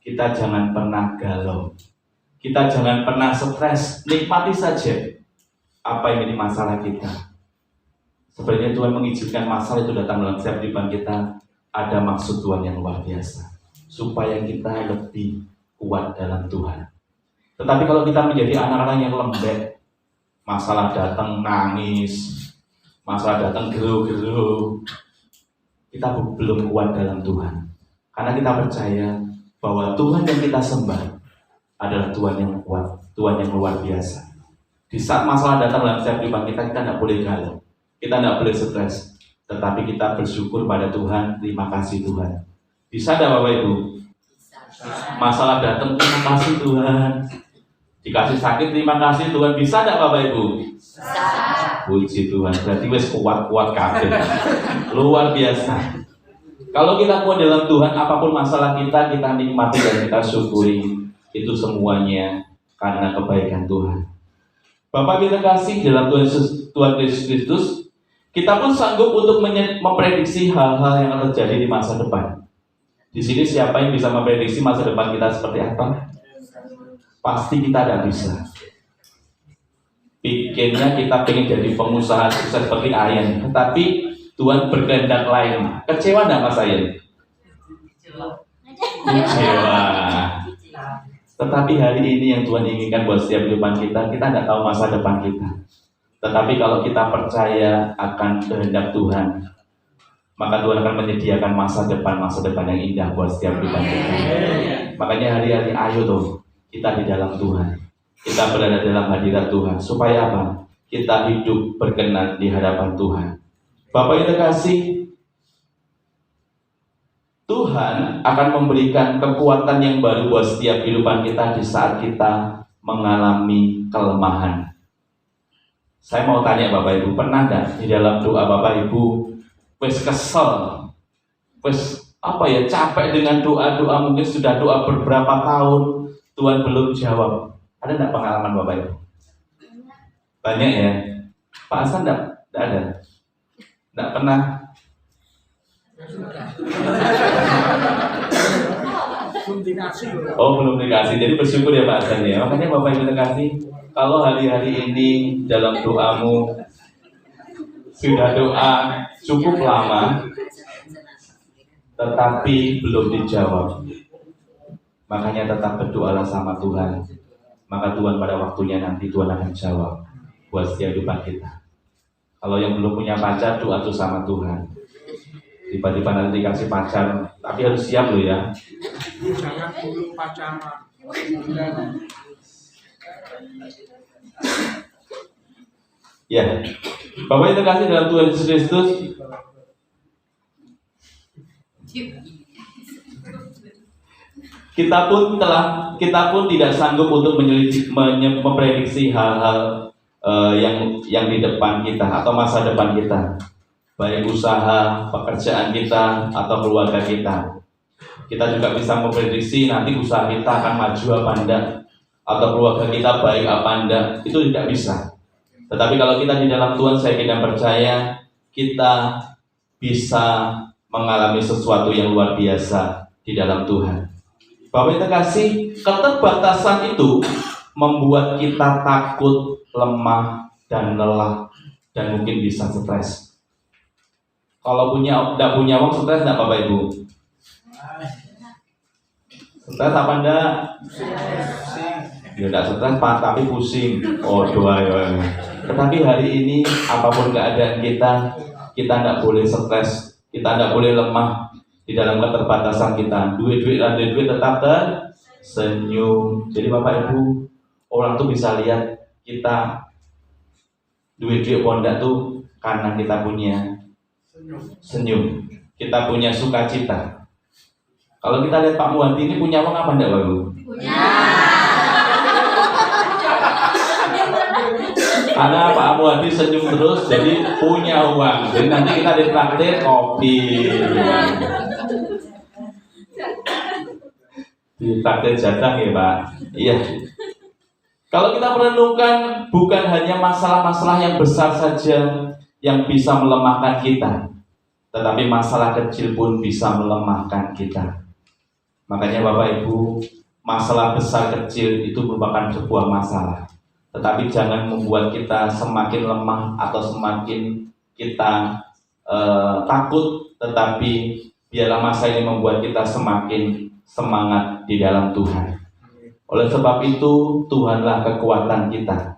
kita jangan pernah galau. Kita jangan pernah stres, nikmati saja apa yang menjadi masalah kita. Sebenarnya Tuhan mengizinkan masalah itu datang dalam setiap kehidupan kita, ada maksud Tuhan yang luar biasa, supaya kita lebih kuat dalam Tuhan. Tetapi kalau kita menjadi anak-anak yang lembek, masalah datang nangis, masalah datang geru-geru, kita belum kuat dalam Tuhan. Karena kita percaya bahwa Tuhan yang kita sembah adalah Tuhan yang kuat, Tuhan yang luar biasa. Di saat masalah datang dalam setiap kehidupan kita tidak boleh galau, kita tidak boleh stres, tetapi kita bersyukur pada Tuhan, terima kasih Tuhan. Bisa tidak Bapak Ibu? Masalah datang, terima kasih Tuhan. Dikasih sakit, terima kasih Tuhan. Bisa tidak Bapak Ibu? Bisa. Puji Tuhan, berarti wes kuat-kuat kabeh. Luar biasa. Kalau kita kuat dalam Tuhan, apapun masalah kita nikmati dan kita syukuri. Itu semuanya karena kebaikan Tuhan. Bapak kita kasih dalam Tuhan Yesus Kristus, kita pun sanggup untuk memprediksi hal-hal yang akan terjadi di masa depan. Di sini siapa yang bisa memprediksi masa depan kita seperti apa? Pasti kita tidak bisa. Pikirnya kita pengen jadi pengusaha sukses seperti Ayan, tetapi Tuhan berkehendak lain. Kecewa tidak Mas Ayan? Kecewa. Tetapi hari ini yang Tuhan inginkan buat setiap kehidupan kita tidak tahu masa depan kita. Tetapi kalau kita percaya akan kehendak Tuhan, maka Tuhan akan menyediakan masa depan yang indah buat setiap kehidupan kita. Makanya hari-hari ayo tuh, kita di dalam Tuhan. Kita berada dalam hadirat Tuhan. Supaya apa? Kita hidup berkenan di hadapan Tuhan. Bapak yang terkasih, Tuhan akan memberikan kekuatan yang baru buat setiap kehidupan kita di saat kita mengalami kelemahan. Saya mau tanya Bapak Ibu, pernah enggak di dalam doa Bapak Ibu wes kesel, wes capek dengan doa-doa, mungkin sudah doa beberapa tahun Tuhan belum jawab. Ada enggak pengalaman Bapak Ibu? Banyak ya. Pak Hasan enggak ada. Enggak pernah. Belum dikasih. Oh, belum dikasih. Jadi bersyukur ya Pak Hasan ya. Makanya Bapak Ibu terkasih, kalau hari-hari ini dalam doamu sudah doa cukup lama tetapi belum dijawab, Makanya tetap berdoalah sama Tuhan. Maka Tuhan pada waktunya nanti Tuhan akan jawab buat setiap kehidupan kita. Kalau yang belum punya pacar, doa tuh sama Tuhan. Tiba-tiba nanti dikasih pacar, tapi harus siap loh ya. Jangan dulu pacaran. Ya, Bapak yang terkasih dalam Tuhan Yesus Kristus, kita pun tidak sanggup untuk memprediksi hal-hal yang di depan kita atau masa depan kita, baik usaha, pekerjaan kita atau keluarga kita. Kita juga bisa memprediksi nanti usaha kita akan maju apa enggak, atau keluarga kita baik apa enggak, itu tidak bisa. Tetapi kalau kita di dalam Tuhan, saya tidak percaya kita bisa mengalami sesuatu yang luar biasa di dalam Tuhan. Bapak yang terkasih, keterbatasan itu membuat kita takut, lemah, dan lelah, dan mungkin bisa stres. Kalau tidak punya uang, stres enggak Bapak Ibu? Stres apa enggak? Ya enggak stres, tapi pusing. Oh, doa ya. Tetapi hari ini apapun keadaan kita tidak boleh stres, kita tidak boleh lemah di dalam keterbatasan kita. Duit tetap tersenyum. Jadi Bapak Ibu, orang tuh bisa lihat kita duit pondak tuh karena kita punya senyum, kita punya sukacita. Kalau kita lihat Pak Muhadi ini punya uang apa enggak Bapak Ibu? Punya. Karena Pak Muhadi senyum terus, jadi punya uang. Jadi nanti kita ditraktir kopi, ditraktir jatah ya Pak. Iya. Kalau kita merenungkan, bukan hanya masalah-masalah yang besar saja yang bisa melemahkan kita, tetapi masalah kecil pun bisa melemahkan kita. Makanya Bapak Ibu, masalah besar kecil itu merupakan sebuah masalah. Tetapi jangan membuat kita semakin lemah atau semakin kita takut, tetapi biarlah masa ini membuat kita semakin semangat di dalam Tuhan. Oleh sebab itu, Tuhanlah kekuatan kita.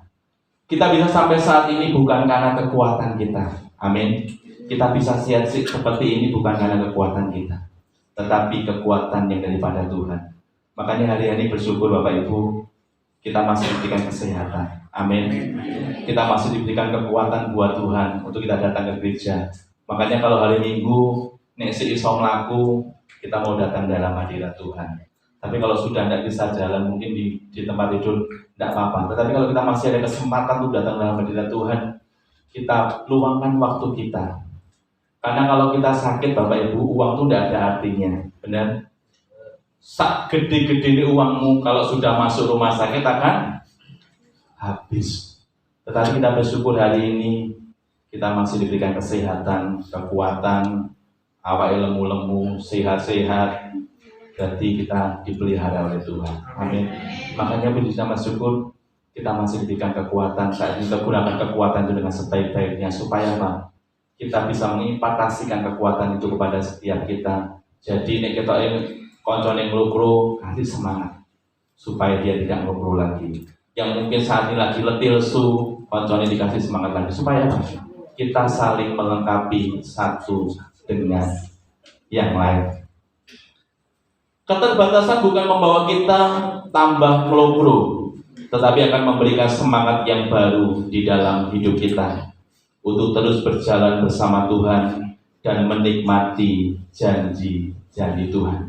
Kita bisa sampai saat ini bukan karena kekuatan kita. Amin. Kita bisa seperti ini bukan karena kekuatan kita, tetapi kekuatan yang daripada Tuhan. Makanya hari-hari bersyukur Bapak Ibu, kita masih diberikan kesehatan. Amin. Kita masih diberikan kekuatan buat Tuhan untuk kita datang ke gereja. Makanya kalau hari Minggu nek iso mlaku, kita mau datang dalam hadirat Tuhan. Tapi kalau sudah tidak bisa jalan, mungkin di tempat tidur tidak apa-apa. Tetapi kalau kita masih ada kesempatan untuk datang dalam hadirat Tuhan, kita luangkan waktu kita. Karena kalau kita sakit Bapak Ibu, uang itu tidak ada artinya. Benar? Sak gede-gede uangmu kalau sudah masuk rumah sakit akan habis. Tetapi kita bersyukur hari ini kita masih diberikan kesehatan, kekuatan, awak lemu-lemu, sehat-sehat. Berarti kita dipelihara oleh Tuhan. Amin. Makanya puji sama syukur kita masih diberikan kekuatan. Saat ini kita gunakan kekuatan itu dengan sebaik-baiknya supaya apa? Kita bisa mengimpartasikan kekuatan itu kepada setiap kita. Jadi nek kita koncone nglukro, kasih semangat supaya dia tidak nglukro lagi. Yang mungkin saat ini lagi letih lesu, koncone dikasih semangat lagi supaya apa? Kita saling melengkapi satu dengan yang lain. Keterbatasan bukan membawa kita tambah melopro, tetapi akan memberikan semangat yang baru di dalam hidup kita untuk terus berjalan bersama Tuhan dan menikmati janji-janji Tuhan.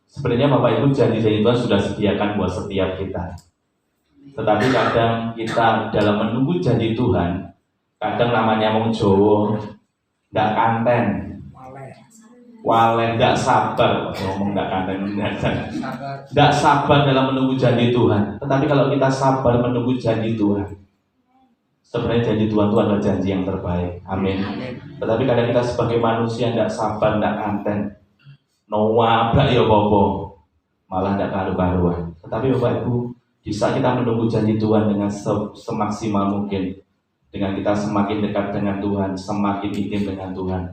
Sebenarnya Bapak Ibu, janji-janji Tuhan sudah sediakan buat setiap kita. Tetapi kadang kita dalam menunggu janji Tuhan, kadang namanya wong Jawa ndak kanten, wale ndak sabar, ngomong ndak kanten, ndak sabar dalam menunggu janji Tuhan. Tetapi kalau kita sabar menunggu janji Tuhan, sebenarnya janji Tuhan itu adalah janji yang terbaik. Amin. Tetapi kadang kita sebagai manusia ndak sabar, ndak kanten, nowabrak ya bobo, malah ndak karu-karuan. Tetapi Bapak Ibu, di saat kita menunggu janji Tuhan dengan semaksimal mungkin, dengan kita semakin dekat dengan Tuhan, semakin intim dengan Tuhan,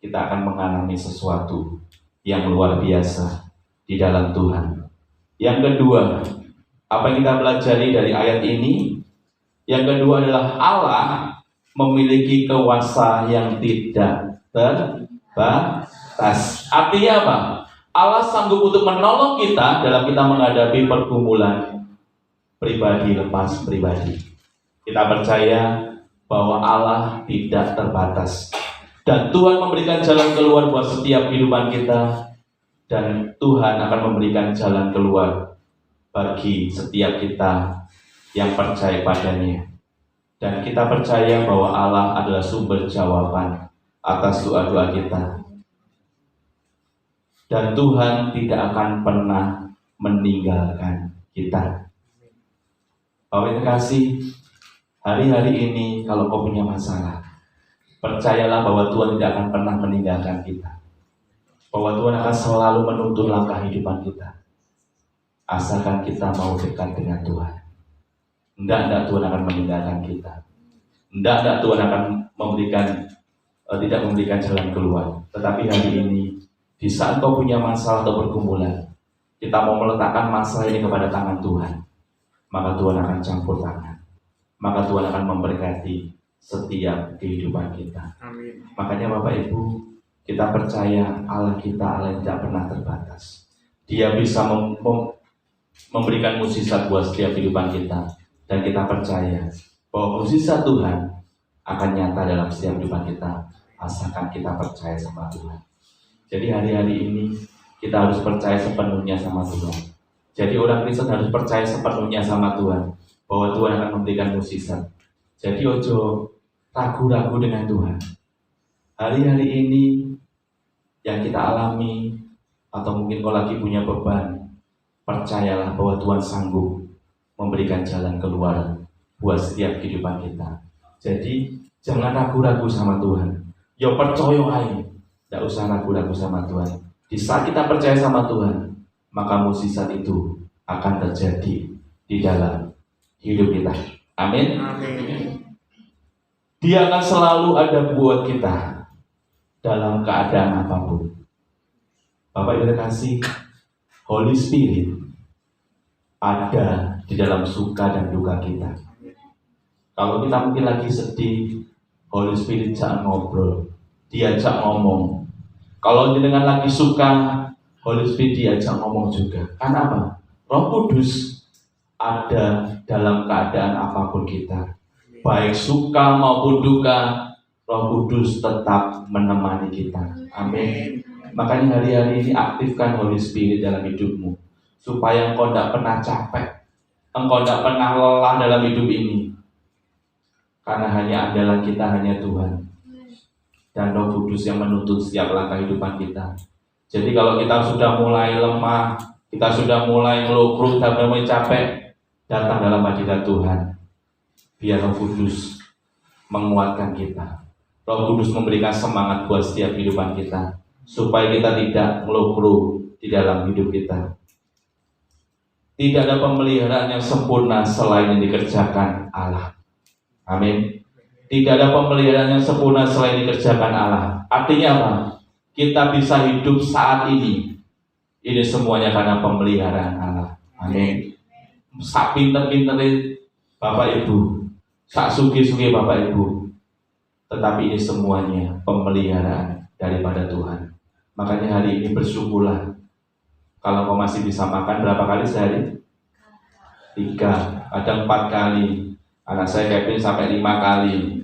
kita akan mengalami sesuatu yang luar biasa di dalam Tuhan. Yang kedua, apa yang kita pelajari dari ayat ini? Yang kedua adalah Allah memiliki kuasa yang tidak terbatas. Artinya apa? Allah sanggup untuk menolong kita dalam kita menghadapi pergumulan pribadi lepas pribadi. Kita percaya bahwa Allah tidak terbatas. Dan Tuhan memberikan jalan keluar buat setiap kehidupan kita. Dan Tuhan akan memberikan jalan keluar bagi setiap kita yang percaya padanya. Dan kita percaya bahwa Allah adalah sumber jawaban atas doa-doa kita. Dan Tuhan tidak akan pernah meninggalkan kita. Bapak yang kasih, hari-hari ini kalau kau punya masalah, percayalah bahwa Tuhan tidak akan pernah meninggalkan kita. Bahwa Tuhan akan selalu menuntun langkah kehidupan kita. Asalkan kita mau dekat dengan Tuhan. Tidak Tuhan akan meninggalkan kita. Tidak Tuhan akan tidak memberikan jalan keluar. Tetapi hari ini, di saat kau punya masalah atau pergumulan, kita mau meletakkan masalah ini kepada tangan Tuhan. Maka Tuhan akan campur tangan. Maka Tuhan akan memberkati setiap kehidupan kita. Amin. Makanya Bapak Ibu, kita percaya Allah kita Allah yang tidak pernah terbatas. Dia bisa memberikan mukjizat buat setiap kehidupan kita. Dan kita percaya bahwa mukjizat Tuhan akan nyata dalam setiap kehidupan kita, asalkan kita percaya sama Tuhan. Jadi hari-hari ini kita harus percaya sepenuhnya sama Tuhan. Jadi orang Kristen harus percaya sepenuhnya sama Tuhan, bahwa Tuhan akan memberikan mukjizat. Jadi ojo ragu-ragu dengan Tuhan. Hari-hari ini yang kita alami, atau mungkin kau lagi punya beban, percayalah bahwa Tuhan sanggup memberikan jalan keluar buat setiap kehidupan kita. Jadi jangan ragu-ragu sama Tuhan. Ya percaya aja, tidak usah ragu-ragu sama Tuhan. Di saat kita percaya sama Tuhan, maka mukjizat itu akan terjadi di dalam hidup kita. Amin. Amin. Dia akan selalu ada buat kita dalam keadaan apapun. Bapak Ibu kasih, Holy Spirit ada di dalam suka dan duka kita. Kalau kita mungkin lagi sedih, Holy Spirit jangan ngobrol, diajak ngomong. Kalau dengan lagi suka, Holy Spirit diajak ngomong juga. Karena apa? Roh Kudus ada dalam keadaan apapun kita, baik suka maupun duka. Roh Kudus tetap menemani kita. Amin. Makanya hari-hari ini aktifkan Holy Spirit dalam hidupmu, supaya engkau tidak pernah capek, engkau tidak pernah lelah dalam hidup ini. Karena hanya andalan kita hanya Tuhan dan Roh Kudus yang menuntun setiap langkah kehidupan kita. Jadi kalau kita sudah mulai lemah, kita sudah mulai ngelukruk dan mulai capek, datang dalam hadirat Tuhan. Biar Roh Kudus menguatkan kita. Roh Kudus memberikan semangat buat setiap kehidupan kita, supaya kita tidak ngelukruk di dalam hidup kita. Tidak ada pemeliharaan yang sempurna selain yang dikerjakan Allah. Amin. Tidak ada pemeliharaan yang sempurna selain dikerjakan Allah. Artinya apa? Kita bisa hidup saat ini. Ini semuanya karena pemeliharaan Allah. Amin. Sak pinter-pinterin Bapak Ibu, sak sugi-sugi Bapak Ibu, tetapi ini semuanya pemeliharaan daripada Tuhan. Makanya hari ini bersyukurlah. Kalau kau masih bisa makan berapa kali sehari? 3, kadang 4 kali. Anak saya Kevin sampai 5 kali.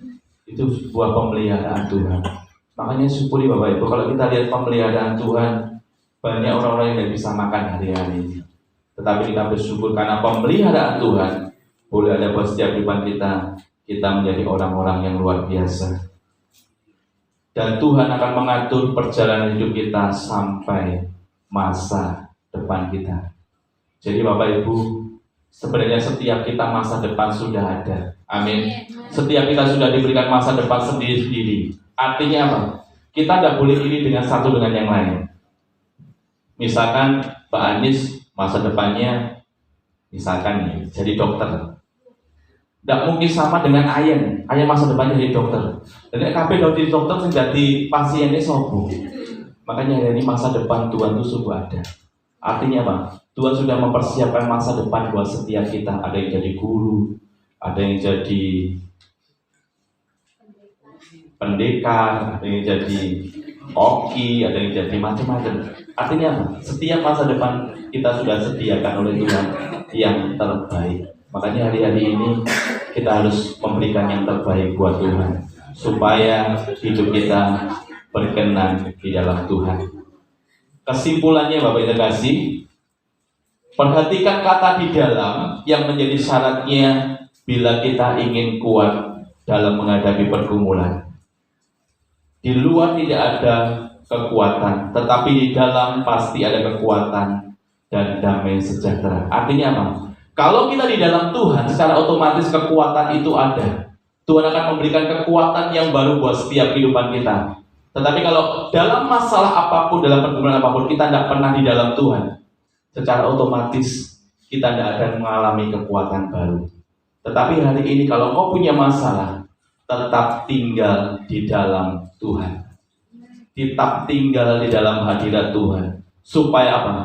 Itu sebuah pemeliharaan Tuhan. Makanya syukuri Bapak Ibu, kalau kita lihat pemeliharaan Tuhan, banyak orang-orang yang tidak bisa makan hari-hari ini. Tetapi kita bersyukur karena pemeliharaan Tuhan boleh ada buat setiap kehidupan kita menjadi orang-orang yang luar biasa. Dan Tuhan akan mengatur perjalanan hidup kita sampai masa depan kita. Jadi Bapak Ibu, sebenarnya setiap kita masa depan sudah ada. Amin. Setiap kita sudah diberikan masa depan sendiri-sendiri. Artinya apa? Kita tidak boleh iri dengan satu dengan yang lain. Misalkan Pak Anies masa depannya misalkan nih, jadi dokter. Tidak mungkin sama dengan Ayen. Ayen masa depannya jadi dokter. Dan KB jadi dokter jadi pasiennya sobo. Makanya hari ini masa depan Tuhan itu sungguh ada. Artinya apa? Tuhan sudah mempersiapkan masa depan buat setiap kita. Ada yang jadi guru, ada yang jadi pendekar, ada yang jadi koki, ada yang jadi macam-macam. Artinya apa? Setiap masa depan kita sudah sediakan oleh Tuhan yang terbaik. Makanya hari-hari ini kita harus memberikan yang terbaik buat Tuhan, supaya hidup kita berkenan di dalam Tuhan. Kesimpulannya Bapak Ibu kasih, perhatikan kata di dalam yang menjadi syaratnya bila kita ingin kuat dalam menghadapi pergumulan. Di luar tidak ada kekuatan, tetapi di dalam pasti ada kekuatan dan damai sejahtera. Artinya apa? Kalau kita di dalam Tuhan, secara otomatis kekuatan itu ada. Tuhan akan memberikan kekuatan yang baru buat setiap kehidupan kita. Tetapi kalau dalam masalah apapun, dalam pergumulan apapun, kita tidak pernah di dalam Tuhan, secara otomatis kita tidak akan mengalami kekuatan baru. Tetapi hari ini kalau kau punya masalah, tetap tinggal di dalam Tuhan. Tetap tinggal di dalam hadirat Tuhan. Supaya apa?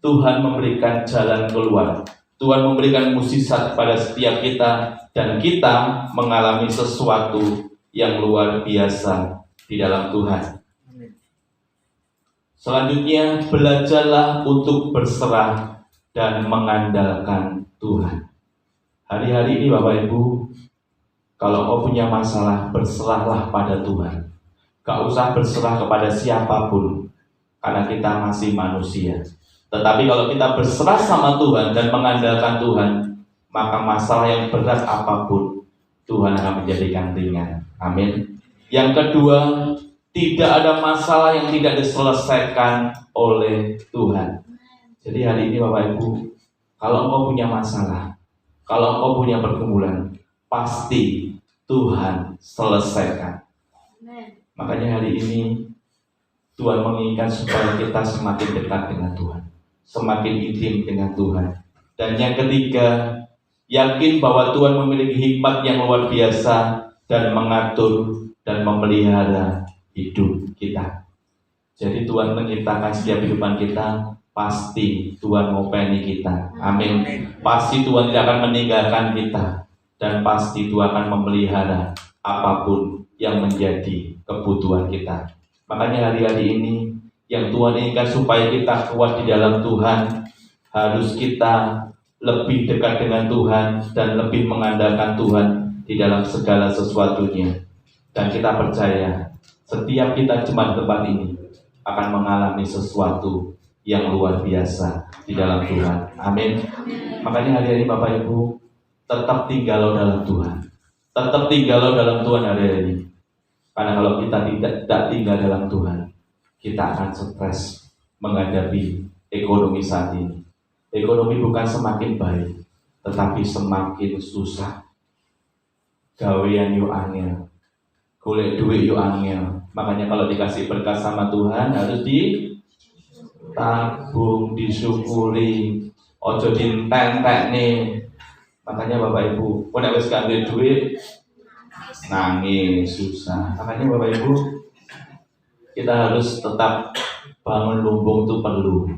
Tuhan memberikan jalan keluar. Tuhan memberikan mukjizat pada setiap kita, dan kita mengalami sesuatu yang luar biasa di dalam Tuhan. Selanjutnya, belajarlah untuk berserah dan mengandalkan Tuhan. Hari-hari ini Bapak Ibu, kalau kau punya masalah, berserahlah pada Tuhan. Gak usah berserah kepada siapapun, karena kita masih manusia. Tetapi kalau kita berserah sama Tuhan dan mengandalkan Tuhan, maka masalah yang berat apapun, Tuhan akan menjadikan ringan. Amin. Yang kedua, tidak ada masalah yang tidak diselesaikan oleh Tuhan. Jadi hari ini Bapak Ibu, kalau engkau punya masalah, kalau engkau punya pergumulan, pasti Tuhan selesaikan. Makanya hari ini Tuhan menginginkan supaya kita semakin dekat dengan Tuhan, semakin intim dengan Tuhan. Dan yang ketiga, yakin bahwa Tuhan memiliki hikmat yang luar biasa dan mengatur dan memelihara hidup kita. Jadi Tuhan menciptakan setiap kehidupan kita, pasti Tuhan ngopeni kita. Amin. Pasti Tuhan tidak akan meninggalkan kita, dan pasti Tuhan akan memelihara apapun yang menjadi kebutuhan kita. Makanya hari-hari ini yang Tuhan inginkan supaya kita kuat di dalam Tuhan, harus kita lebih dekat dengan Tuhan dan lebih mengandalkan Tuhan di dalam segala sesuatunya. Dan kita percaya setiap kita cuma di tempat ini akan mengalami sesuatu yang luar biasa di dalam Tuhan. Amin. Makanya hari-hari Bapak Ibu, tetap tinggal dalam Tuhan. Tetap tinggal dalam Tuhan hari-hari ini. Karena kalau kita tidak tinggal dalam Tuhan, kita akan stres menghadapi ekonomi saat ini. Ekonomi bukan semakin baik, tetapi semakin susah. Gawean yuk angel, golek duit yuk angel. Makanya kalau dikasih berkat sama Tuhan, harus ditabung, disyukuri, ojo dientek nih. Makanya Bapak Ibu, kok nek wis gak duwe duit, nangis, susah. Makanya Bapak Ibu, kita harus tetap bangun lumbung itu perlu.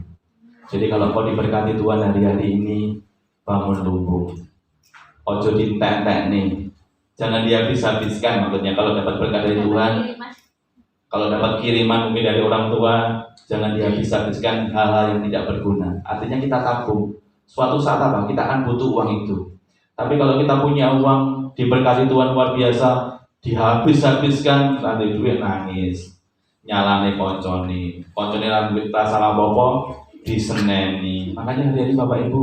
Jadi kalau kau diberkati Tuhan hari-hari ini, bangun lumbung. Ojo dientek nih. Jangan dihabis-habiskan, maksudnya kalau dapat berkat dari Tuhan, kalau dapat kiriman mungkin dari orang tua, jangan dihabis-habiskan hal-hal yang tidak berguna. Artinya kita tabung. Suatu saat apa? Kita akan butuh uang itu. Tapi kalau kita punya uang, diberkati Tuhan luar biasa, dihabis-habiskan, nanti duit nangis, nyalane koncone lan duit salah apa diseneni. Makanya hari-hari Bapak Ibu,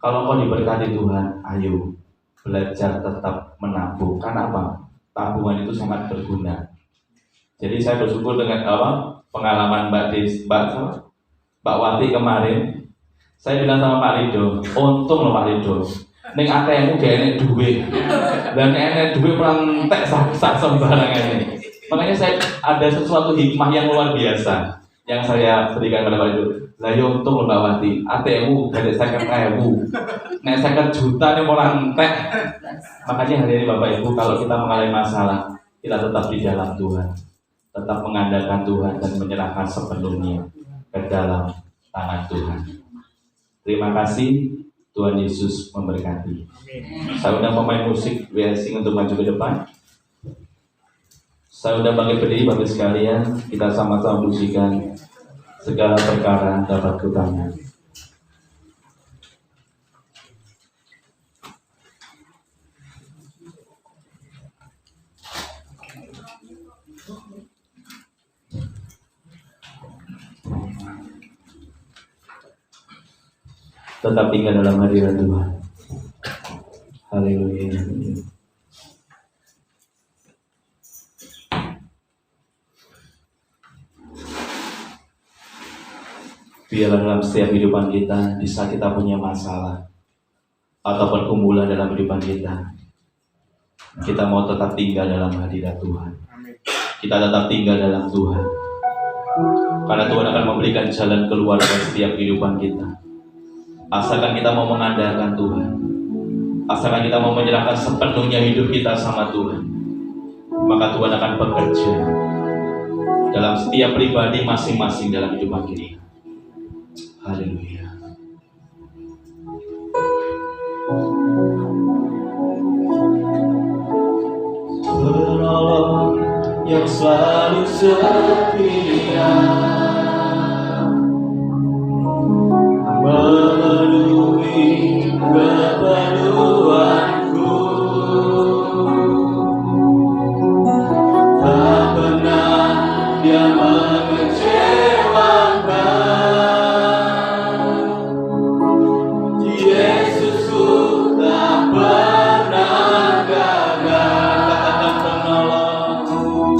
kalau kau diberkati Tuhan, ayo belajar tetap menabung. Karena apa? Tabungan itu sangat berguna. Jadi saya bersyukur dengan pengalaman Mbak Wati kemarin. Saya bilang sama Pak Rido, untung loh Pak Rido, ning ATM-mu gak enek duit. Dan enek duit orang tek sak sembarangan ini. Makanya saya ada sesuatu hikmah yang luar biasa yang saya berikan kepada Pak Rido. Lah yo untung loh Mbak Wati, ATM-mu gak ada 50.000. Nek 50 juta nih orang tek. Makanya hari ini Bapak Ibu, kalau kita mengalami masalah, kita tetap di dalam Tuhan, tetap mengandalkan Tuhan dan menyerahkan sepenuhnya ke dalam tangan Tuhan. Terima kasih, Tuhan Yesus memberkati. Amin. Saya undang pemain musik blessing untuk maju ke depan. Saya undang bangkit berdiri Bapak sekalian, kita sama-sama musikan segala perkara dapat kutanya. Tetap tinggal dalam hadirat Tuhan. Haleluya. Biarlah dalam setiap kehidupan kita, di saat kita punya masalah atau pergumulan dalam kehidupan kita mau tetap tinggal dalam hadirat Tuhan. Amin. Kita tetap tinggal dalam Tuhan. Karena Tuhan akan memberikan jalan keluar dari setiap kehidupan kita. Asalkan kita mau mengandalkan Tuhan, asalkan kita mau menyerahkan sepenuhnya hidup kita sama Tuhan, maka Tuhan akan bekerja dalam setiap pribadi masing-masing dalam kehidupan kita. Haleluya. Penolong yang selalu setia, memenuhi keperluanku, tak pernah dia mengecewakan. Yesusku tak pernah gagal. Katakan penolong.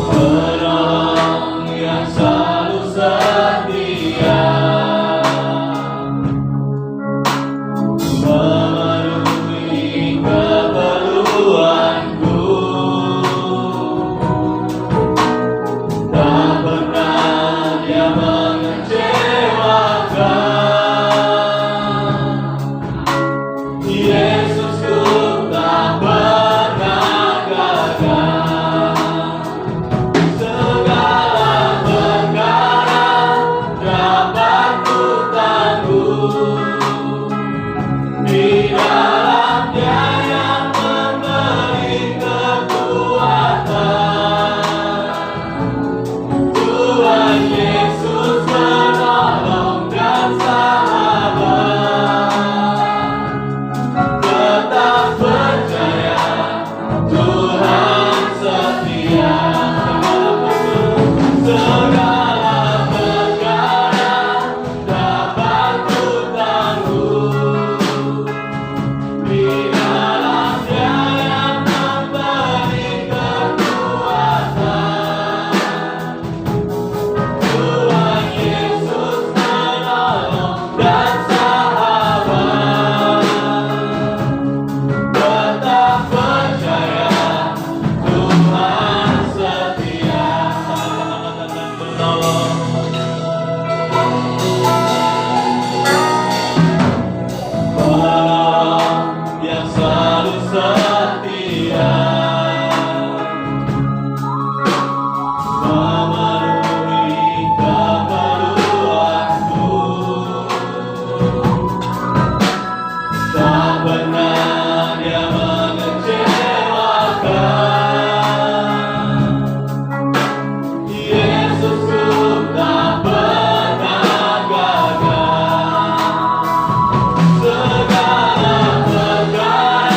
Penolong yang selalu setia, memenuhi keperluanku, tak pernah dia mengecewakan. Yesusku tak pernah gagal. Segala perkara dapat ku tanggung di dalam Dia yang memberi kekuatan. Tuhan Yesus penolong dan sahabat, tetap percaya Tuhan setia. Segala perkara dapat ku tanggung di dalam Dia yang memberi kekuatan. Tuhan Yesus penolong dan sahabat, tetap percaya Tuhan setia. Penolong, penolong yang selalu setia, memenuhi keperluanku, tak pernah dia mengecewakan. Yesusku tak pernah gagal. Segala perkara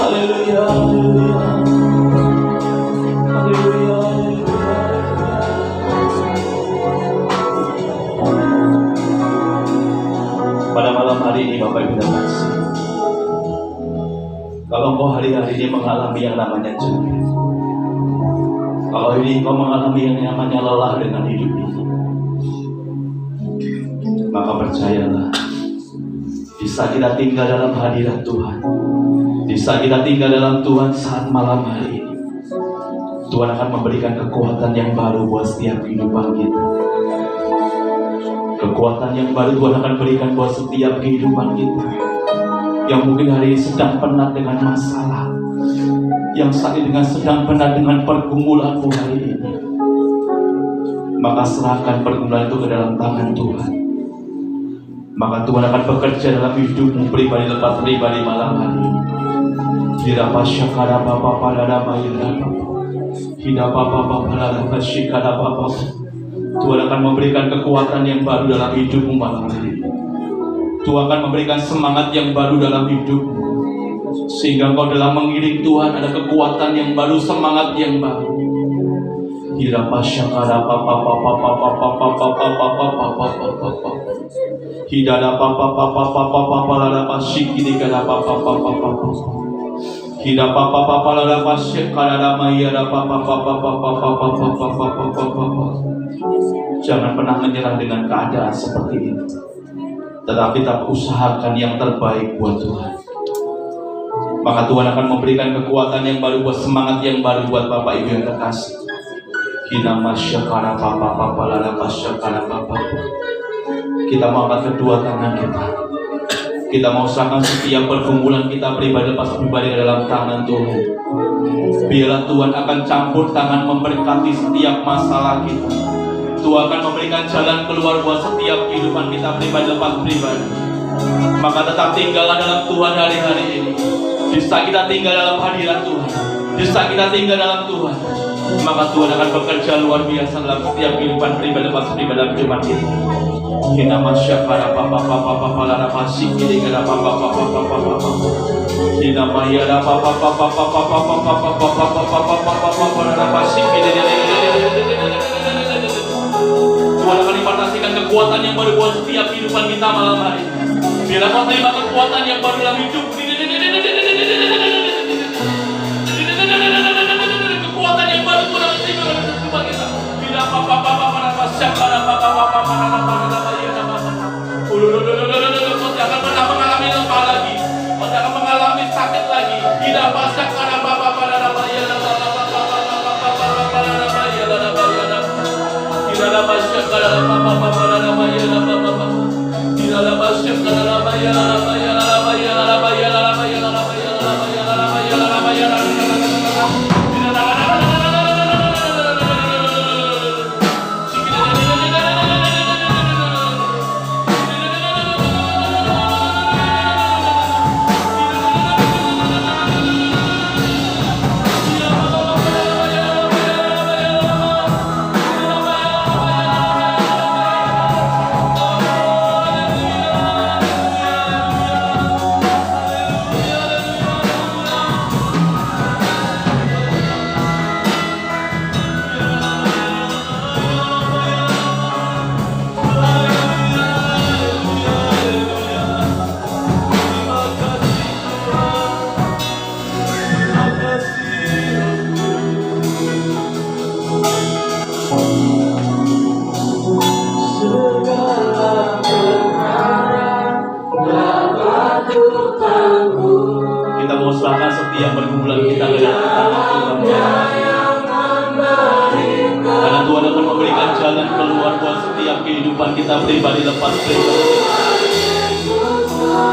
Haleluya, haleluya. Haleluya, haleluya. Pada malam hari ini Bapak Ibu dan Saudara, kalau engkau hari-hari ini mengalami yang namanya jenuh, kalau ini engkau mengalami yang namanya lelah dengan hidup ini, maka percayalah, bisa kita tinggal dalam hadirat Tuhan, bisa kita tinggal dalam Tuhan saat malam hari ini, Tuhan akan memberikan kekuatan yang baru buat setiap kehidupan kita. Kekuatan yang baru Tuhan akan berikan buat setiap kehidupan kita yang mungkin hari ini sedang penat dengan masalah, yang saat ini sedang penat dengan pergumulanmu hari ini. Maka serahkan pergumulan itu ke dalam tangan Tuhan. Maka Tuhan akan bekerja dalam hidupmu pribadi lepas pribadi malam hari ini. Hirapa syakara bapa pada bayar Hidapa bapa pada syakara bapa. Tuhan akan memberikan kekuatan yang baru dalam hidupmu malam hari ini. Tuhan akan memberikan semangat yang baru dalam hidupmu, sehingga engkau dalam mengiring Tuhan ada kekuatan yang baru, semangat yang baru. Hirapa syakara papa papa papa papa papa papa papa papa. Hidada papa papa papa papa lada pasyikini kada papa papa papa. Hida papa papa lada pasyikada maya papa papa papa papa papa papa. Jangan pernah menyerah dengan keadaan seperti ini, tetapi tetap usahakan yang terbaik buat Tuhan. Maka Tuhan akan memberikan kekuatan yang baru, buat semangat yang baru buat Bapak Ibu yang terkasih. Hina masyakara papa papa lada pasyakara papa. Kita mau angkat kedua tangan kita. Kita mau serahkan setiap pergumulan kita pribadi lepas pribadi dalam tangan Tuhan. Biarlah Tuhan akan campur tangan memberkati setiap masalah kita. Tuhan akan memberikan jalan keluar buat setiap kehidupan kita pribadi lepas pribadi. Maka tetap tinggallah dalam Tuhan hari-hari ini. Bisa kita tinggal dalam hadirat Tuhan, bisa kita tinggal dalam Tuhan, maka Tuhan akan bekerja luar biasa dalam setiap kehidupan pribadi lepas pribadi dalam kehidupan kita. Hina masyakara papa papa papa lada pasik ini kada papa papa papa papa. Hina maya da papa papa papa papa papa papa papa papa papa lada pasik ini. Tuhan akan impartasikan kekuatan yang baru buat setiap kehidupan kita malam hari. Biarlah kau terima kekuatan yang baru dalam hidup. Kekuatan yang baru dalam kehidupan kita. Bila papa syakara papa jangan pernah mengalami lemah lagi, jangan mengalami sakit lagi. Tidak pasang karena papa serahkan setiap pergumulan kita ke dalam tangan Tuhan. Karena Tuhan akan memberikan jalan keluar buat setiap kehidupan kita pribadi lepas pribadi.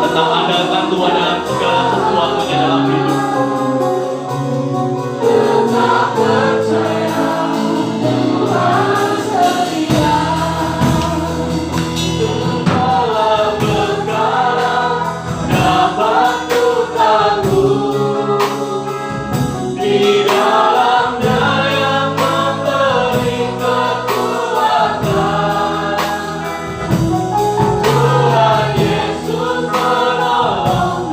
Tetap andalkan Tuhan dalam segala sesuatunya dalam hidup. Tetap percaya Tuhan setia. Segala perkara dapat di dalamnya yang memberi kekuatan. Tuhan Yesus menolong.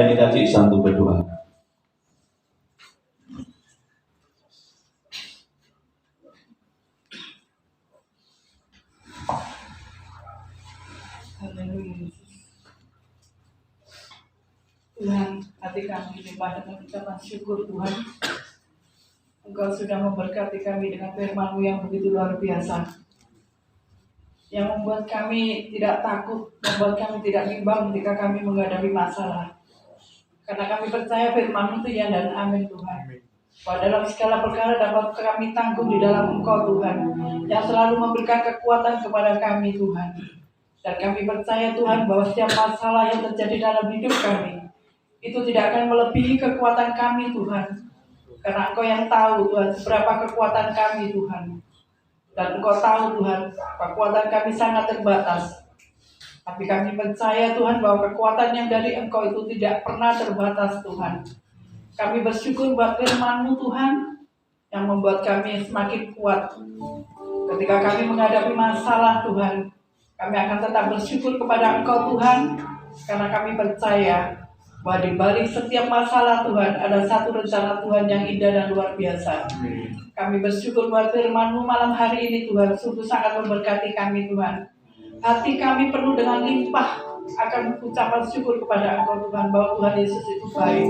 Mari kita cik santu berdoa. Haleluya. Tuhan, hati kami limpah dengan ucapan syukur Tuhan. Engkau sudah memberkati kami dengan firman-Mu yang begitu luar biasa, yang membuat kami tidak takut, membuat kami tidak bimbang ketika kami menghadapi masalah. Karena kami percaya firman-Mu itu ya dan amin Tuhan. Bahwa dalam segala perkara dapat kami tanggung di dalam Engkau Tuhan, yang selalu memberikan kekuatan kepada kami Tuhan. Dan kami percaya Tuhan bahwa setiap masalah yang terjadi dalam hidup kami itu tidak akan melebihi kekuatan kami Tuhan. Karena Engkau yang tahu Tuhan seberapa kekuatan kami Tuhan. Dan Engkau tahu Tuhan kekuatan kami sangat terbatas. Tapi kami percaya Tuhan bahwa kekuatan yang dari Engkau itu tidak pernah terbatas Tuhan. Kami bersyukur buat firman-Mu Tuhan yang membuat kami semakin kuat. Ketika kami menghadapi masalah Tuhan, kami akan tetap bersyukur kepada Engkau Tuhan. Karena kami percaya bahwa di balik setiap masalah Tuhan ada satu rencana Tuhan yang indah dan luar biasa. Kami bersyukur buat firman-Mu malam hari ini Tuhan, sungguh sangat memberkati kami Tuhan. Hati kami penuh dengan limpah akan ucapan syukur kepada Engkau Tuhan, bahwa Tuhan Yesus itu baik.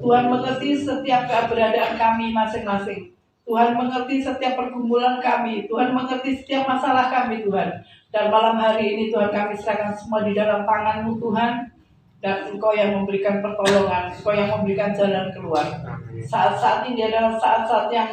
Tuhan mengerti setiap keberadaan kami masing-masing. Tuhan mengerti setiap pergumulan kami. Tuhan mengerti setiap masalah kami Tuhan. Dan malam hari ini Tuhan kami serahkan semua di dalam tangan-Mu Tuhan. Dan Engkau yang memberikan pertolongan, Engkau yang memberikan jalan keluar. Saat-saat ini adalah saat-saat yang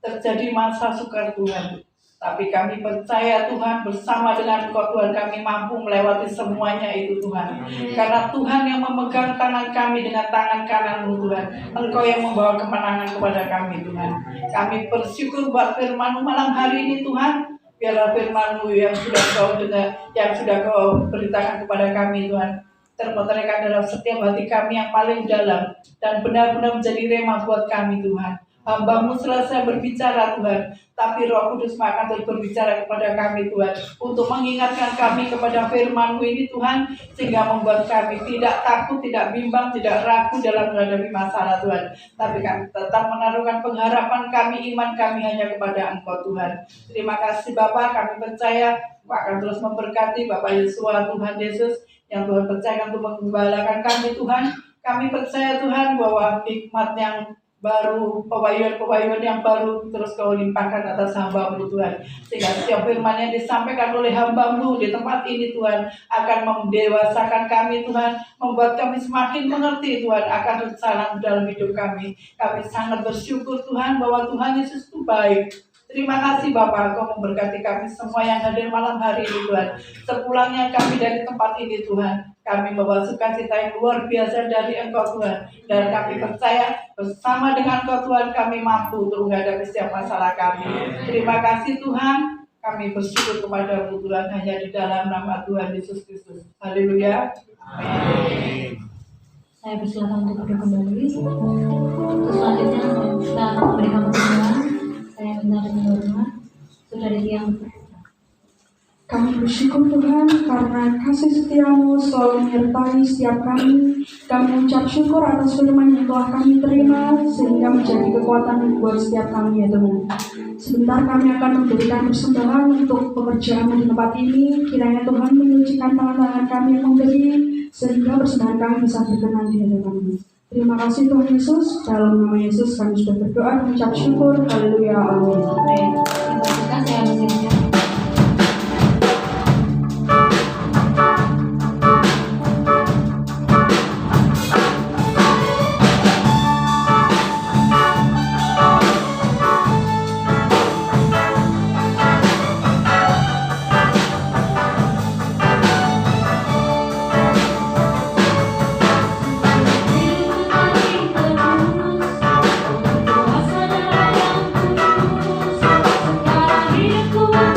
terjadi masa sukar Tuhan. Tapi kami percaya Tuhan bersama dengan Engkau Tuhan kami mampu melewati semuanya itu Tuhan. Karena Tuhan yang memegang tangan kami dengan tangan kanan-Mu Tuhan. Engkau yang membawa kemenangan kepada kami Tuhan. Kami bersyukur buat firman-Mu malam hari ini Tuhan. Biarlah firman-Mu yang sudah Kau dengar, yang sudah Kau beritakan kepada kami Tuhan, terpotretkan dalam setiap hati kami yang paling dalam dan benar-benar menjadi rema buat kami Tuhan. Hamba-Mu selesai berbicara Tuhan, tapi Roh Kudus akan terus berbicara kepada kami Tuhan, untuk mengingatkan kami kepada firman-Mu ini Tuhan, sehingga membuat kami tidak takut, tidak bimbang, tidak ragu dalam menghadapi masalah Tuhan. Tapi kami tetap menaruhkan pengharapan kami, iman kami hanya kepada Engkau Tuhan. Terima kasih Bapa, kami percaya Engkau akan terus memberkati Bapak Yesua Tuhan Yesus, yang Tuhan percayakan untuk menggembalakan kami Tuhan. Kami percaya Tuhan bahwa hikmat yang baru, pewahyuan yang baru terus Kau limpahkan atas hamba-Mu Tuhan. Sehingga setiap firman yang disampaikan oleh hamba-Mu di tempat ini Tuhan akan mendewasakan kami Tuhan, membuat kami semakin mengerti Tuhan akan rencana dalam hidup kami. Kami sangat bersyukur Tuhan bahwa Tuhan Yesus itu baik. Terima kasih Bapak, Engkau memberkati kami semua yang hadir malam hari ini Tuhan. Sepulangnya kami dari tempat ini Tuhan, kami membawa sukacita yang luar biasa dari Engkau Tuhan. Dan kami percaya bersama dengan Engkau Tuhan kami mampu untuk menghadapi setiap masalah kami. Terima kasih Tuhan, kami bersyukur kepada-Mu Tuhan hanya di dalam nama Tuhan Yesus Kristus. Haleluya. Amin. Saya persilakan untuk duduk kembali. Terus selanjutnya kita memberikan pertolongan. Saya minta dengan hormat Saudari yang Kami bersyukur Tuhan karena kasih setia-Mu selalu menyertai setiap kami. Kami mengucap syukur atas firman yang telah kami terima sehingga menjadi kekuatan buat setiap kami ya Tuhan. Sebentar kami akan memberikan persembahan untuk pekerjaan di tempat ini. Kiranya Tuhan menyucikan tangan-tangan kami yang memberi sehingga persembahan kami bisa berkenan di hadapan-Mu. Terima kasih Tuhan Yesus. Dalam nama Yesus kami sudah berdoa dan mengucap syukur. Haleluya. Amin. terima kasih saya bersilakan. Kuasa darah yang kudus, sekarang hidupku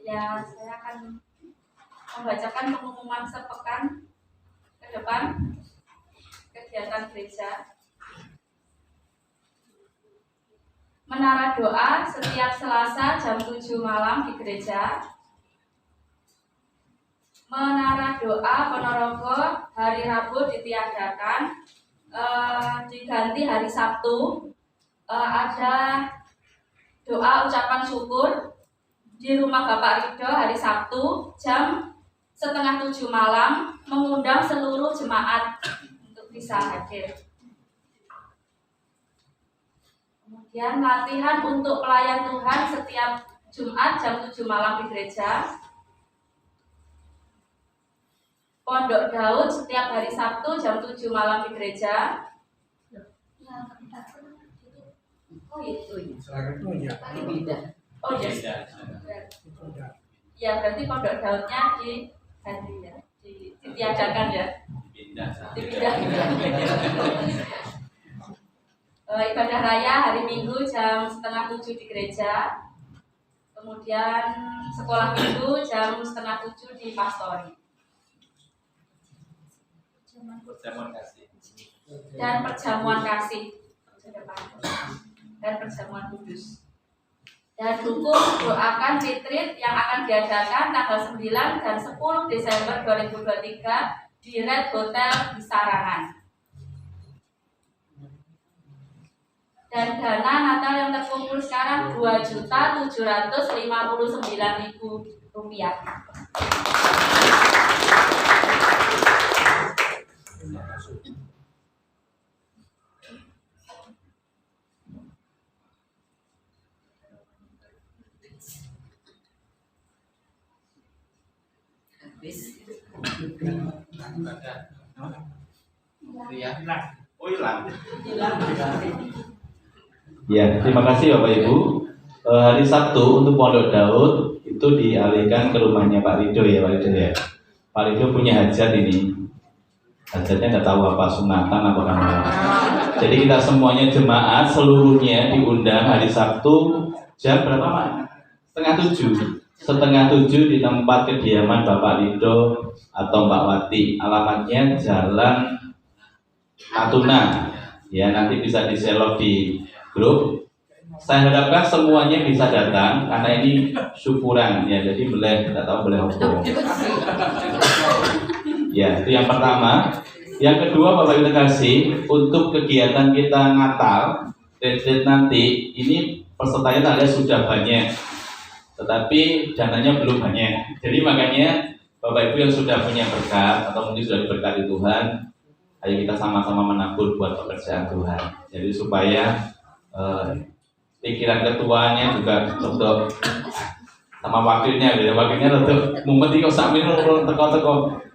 Ya, saya akan membacakan pengumuman sepekan ke depan kegiatan gereja. Menara doa setiap Selasa jam 7 malam di gereja. Menara doa Ponorogo hari Rabu ditiadakan, diganti hari Sabtu. Ada doa ucapan syukur di rumah Bapak Rido hari Sabtu jam 6:30 malam, mengundang seluruh jemaat untuk bisa hadir. Kemudian latihan untuk pelayan Tuhan setiap Jumat jam 7 malam di gereja. Pondok Daud setiap hari Sabtu jam 7 malam di gereja. Oh itu ya. Oh yes. Ya berarti Pondok Daudnya diganti ya, ditiadakan ya. Dipindah. Ibadah raya hari Minggu jam 6:30 di gereja. Kemudian sekolah minggu jam 6:30 di pastori. Dan perjamuan kasih dan perjamuan kudus. Dan dukung doakan retreat yang akan diadakan tanggal 9 dan 10 Desember 2023 di Red Hotel di Sarangan. Dan dana Natal yang terkumpul sekarang Rp2.759.000. Oh hilang. Ya, terima kasih Bapak Ibu. Hari Sabtu untuk Pondok Daud itu dialihkan ke rumahnya Pak Rido ya Pak Rido ya. Pak Rido punya hajat ini. Hajatnya nggak tahu apa, sunatan apa kan. Jadi kita semuanya jemaat seluruhnya diundang hari Sabtu jam berapa Pak? 6:30. 6:30 di tempat kediaman Bapak Rido atau Mbak Wati. Alamatnya Jalan Natuna. Ya, nanti bisa di-share di grup. Saya harapkan semuanya bisa datang karena ini syukuran ya. Jadi tidak tahu boleh apa. Ya, itu yang pertama. Yang kedua Bapak Ibu kasih, untuk kegiatan kita Natal retreat nanti ini pesertanya tadi sudah banyak, tetapi dananya belum banyak. Jadi makanya Bapak Ibu yang sudah punya berkat atau mungkin sudah diberkati Tuhan, ayo kita sama-sama menabur buat pekerjaan Tuhan. Jadi supaya pikiran ketuanya juga untuk sama wakilnya untuk mumpeti kok sambil teko-teko.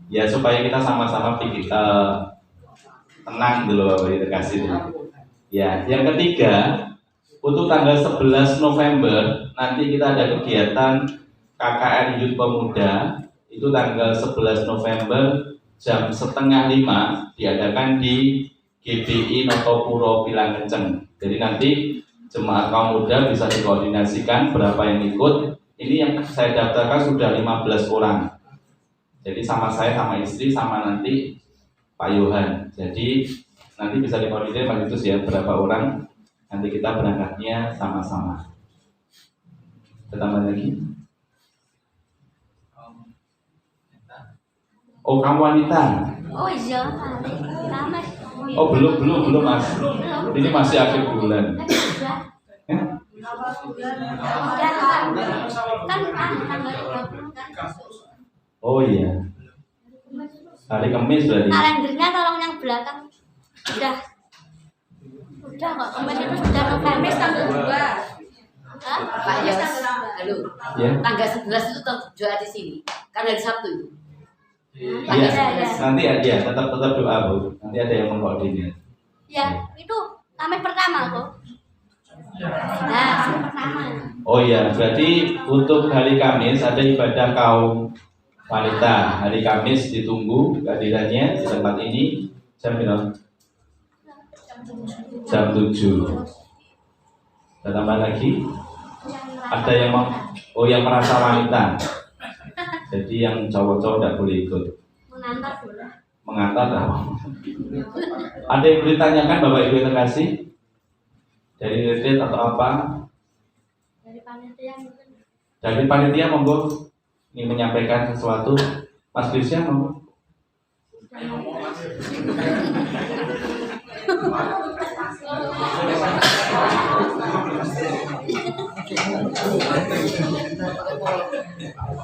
Ya supaya kita sama-sama tenang dulu Bapak Ibu kasih. Ya, yang ketiga untuk tanggal 11 November nanti kita ada kegiatan KKR Youth Pemuda. Itu tanggal 11 November jam 4:30 diadakan di GBI Notopuro Pilang Kenceng. Jadi nanti jemaat kaum muda bisa dikoordinasikan berapa yang ikut. Ini yang saya daftarkan sudah 15 orang. Jadi sama saya, sama istri, sama nanti Pak Yohan. Jadi nanti bisa dikoordinir Mas Itus ya berapa orang. Nanti kita berangkatnya sama-sama. Tambah lagi. Oh kamu wanita? Oh iya, Mas. Oh belum Mas. Ini masih akhir bulan. Kan tanggal 30 kan. Oh iya. Hari Kamis berarti. Kalendernya tolong yang belakang. Udah kok, kemarin itu sudah November tanggal 2. Hah? Pak Yos, halo. Ya. Tanggal 11 itu tetap doa di sini. Kan hari Sabtu itu. Iya. Nanti aja tetap doa Bu. Nanti ada yang mengkoordinir. Ya, itu Kamis pertama kok. Nah, Kamis pertama. Oh iya, berarti untuk hari Kamis ada ibadah kaum wanita. Hari Kamis ditunggu kehadirannya di tempat ini jam berapa? Jam 7. Ada tambah lagi? Ada yang yang merasa wanita. Jadi yang cowok-cowok tidak boleh ikut. Mengantar boleh. Mengantar apa? Ada yang boleh tanyakan Bapak Ibu yang terkasih? Dari retreat atau apa? Dari panitia mungkin. Dari panitia monggo ingin menyampaikan sesuatu. Mas Christian monggo.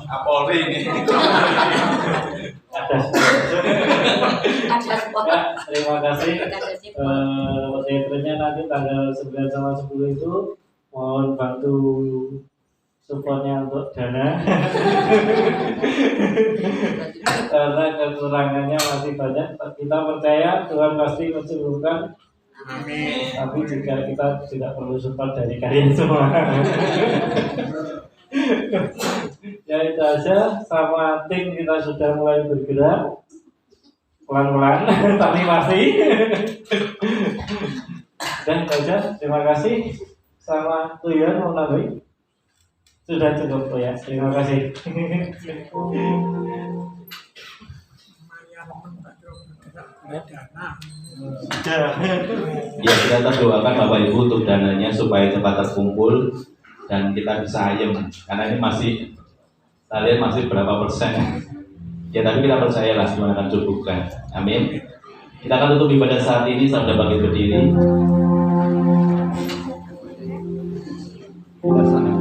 Kapolri ini. Ada spot. Terima kasih. Ada spot. Retreatnya nanti tanggal 9 sama 10 itu mohon bantu supportnya untuk dana karena kekurangannya masih banyak. Kita percaya Tuhan pasti mencukupkan. Amin. Tapi juga kita tidak perlu support dari kalian semua. Ya itu aja, sama tim kita sudah mulai bergerak pelan-pelan tapi masih. Dan itu aja, terima kasih. Sama Tuhan mau nambahin? Sudah cukup ya, terima kasih. Ya kita doakan Bapak Ibu untuk dananya supaya cepat terkumpul dan kita bisa ayem karena ini masih kita lihat masih berapa persen ya, tapi kita percayalah Tuhan akan cukupkan. Amin. Kita akan tutup ibadah saat ini sampai bangkit berdiri. Kita sana.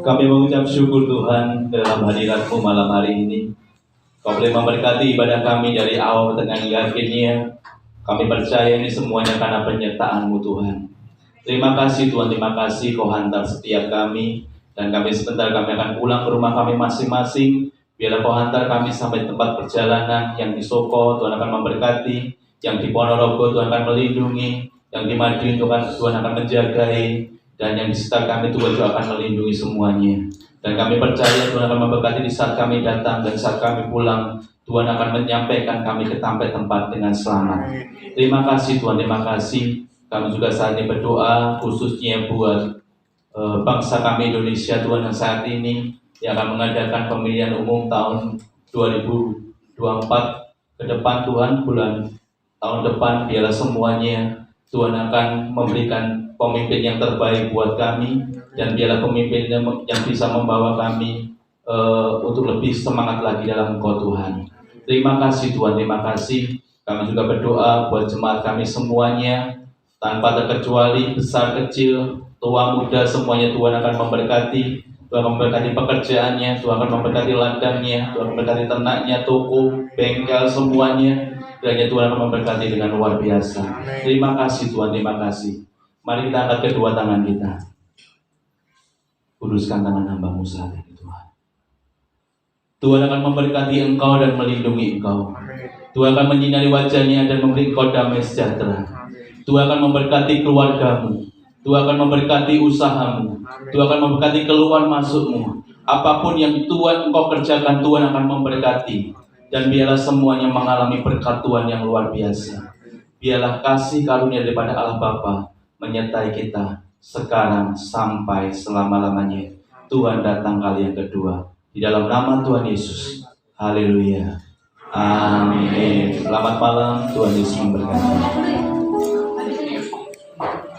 Kami mengucap syukur Tuhan dalam hadirat-Mu malam hari ini. Kau boleh memberkati ibadah kami dari awal tengah hingga akhirnya. Kami percaya ini semuanya karena penyertaan-Mu Tuhan. Terima kasih Tuhan, terima kasih Kau hantar setiap kami. Dan kami sebentar kami akan pulang ke rumah kami masing-masing. Biarlah Kau hantar kami sampai tempat perjalanan. Yang di Soko Tuhan akan memberkati. Yang di Ponorogo Tuhan akan melindungi. Yang di Madiun Tuhan akan menjagai. Dan yang di sekitar kami Tuhan juga akan melindungi semuanya. Dan kami percaya Tuhan akan memberkati di saat kami datang dan saat kami pulang. Tuhan akan menyampaikan kami ke tempat dengan selamat. Terima kasih Tuhan, terima kasih. Kami juga saat ini berdoa khususnya buat bangsa kami Indonesia Tuhan yang saat ini yang akan mengadakan pemilihan umum tahun 2024 ke depan Tuhan, bulan tahun depan biarlah semuanya Tuhan akan memberikan pemimpin yang terbaik buat kami dan biarlah pemimpin yang bisa membawa kami untuk lebih semangat lagi dalam Engkau Tuhan. Terima kasih Tuhan, terima kasih. Kami juga berdoa buat jemaat kami semuanya tanpa terkecuali besar kecil, tua muda semuanya Tuhan akan memberkati. Tuhan akan memberkati pekerjaannya, Tuhan akan memberkati ladangnya, Tuhan akan memberkati ternaknya, toko, bengkel semuanya. Kiranya Tuhan akan memberkati dengan luar biasa. Terima kasih Tuhan, terima kasih. Mari kita angkat kedua tangan kita. Kuduskan tangan hamba-Mu saat ini Tuhan. Tuhan akan memberkati engkau dan melindungi engkau. Tuhan akan menyinari wajahnya dan memberi engkau damai sejahtera. Tuhan akan memberkati keluargamu. Tuhan akan memberkati usahamu. Tuhan akan memberkati keluar masukmu. Apapun yang Tuhan engkau kerjakan, Tuhan akan memberkati. Dan biarlah semuanya mengalami berkat Tuhan yang luar biasa. Biarlah kasih karunia daripada Allah Bapa menyertai kita sekarang sampai selama-lamanya. Tuhan datang kali yang kedua. Di dalam nama Tuhan Yesus. Haleluya. Amin. Selamat malam. Tuhan Yesus memberkati.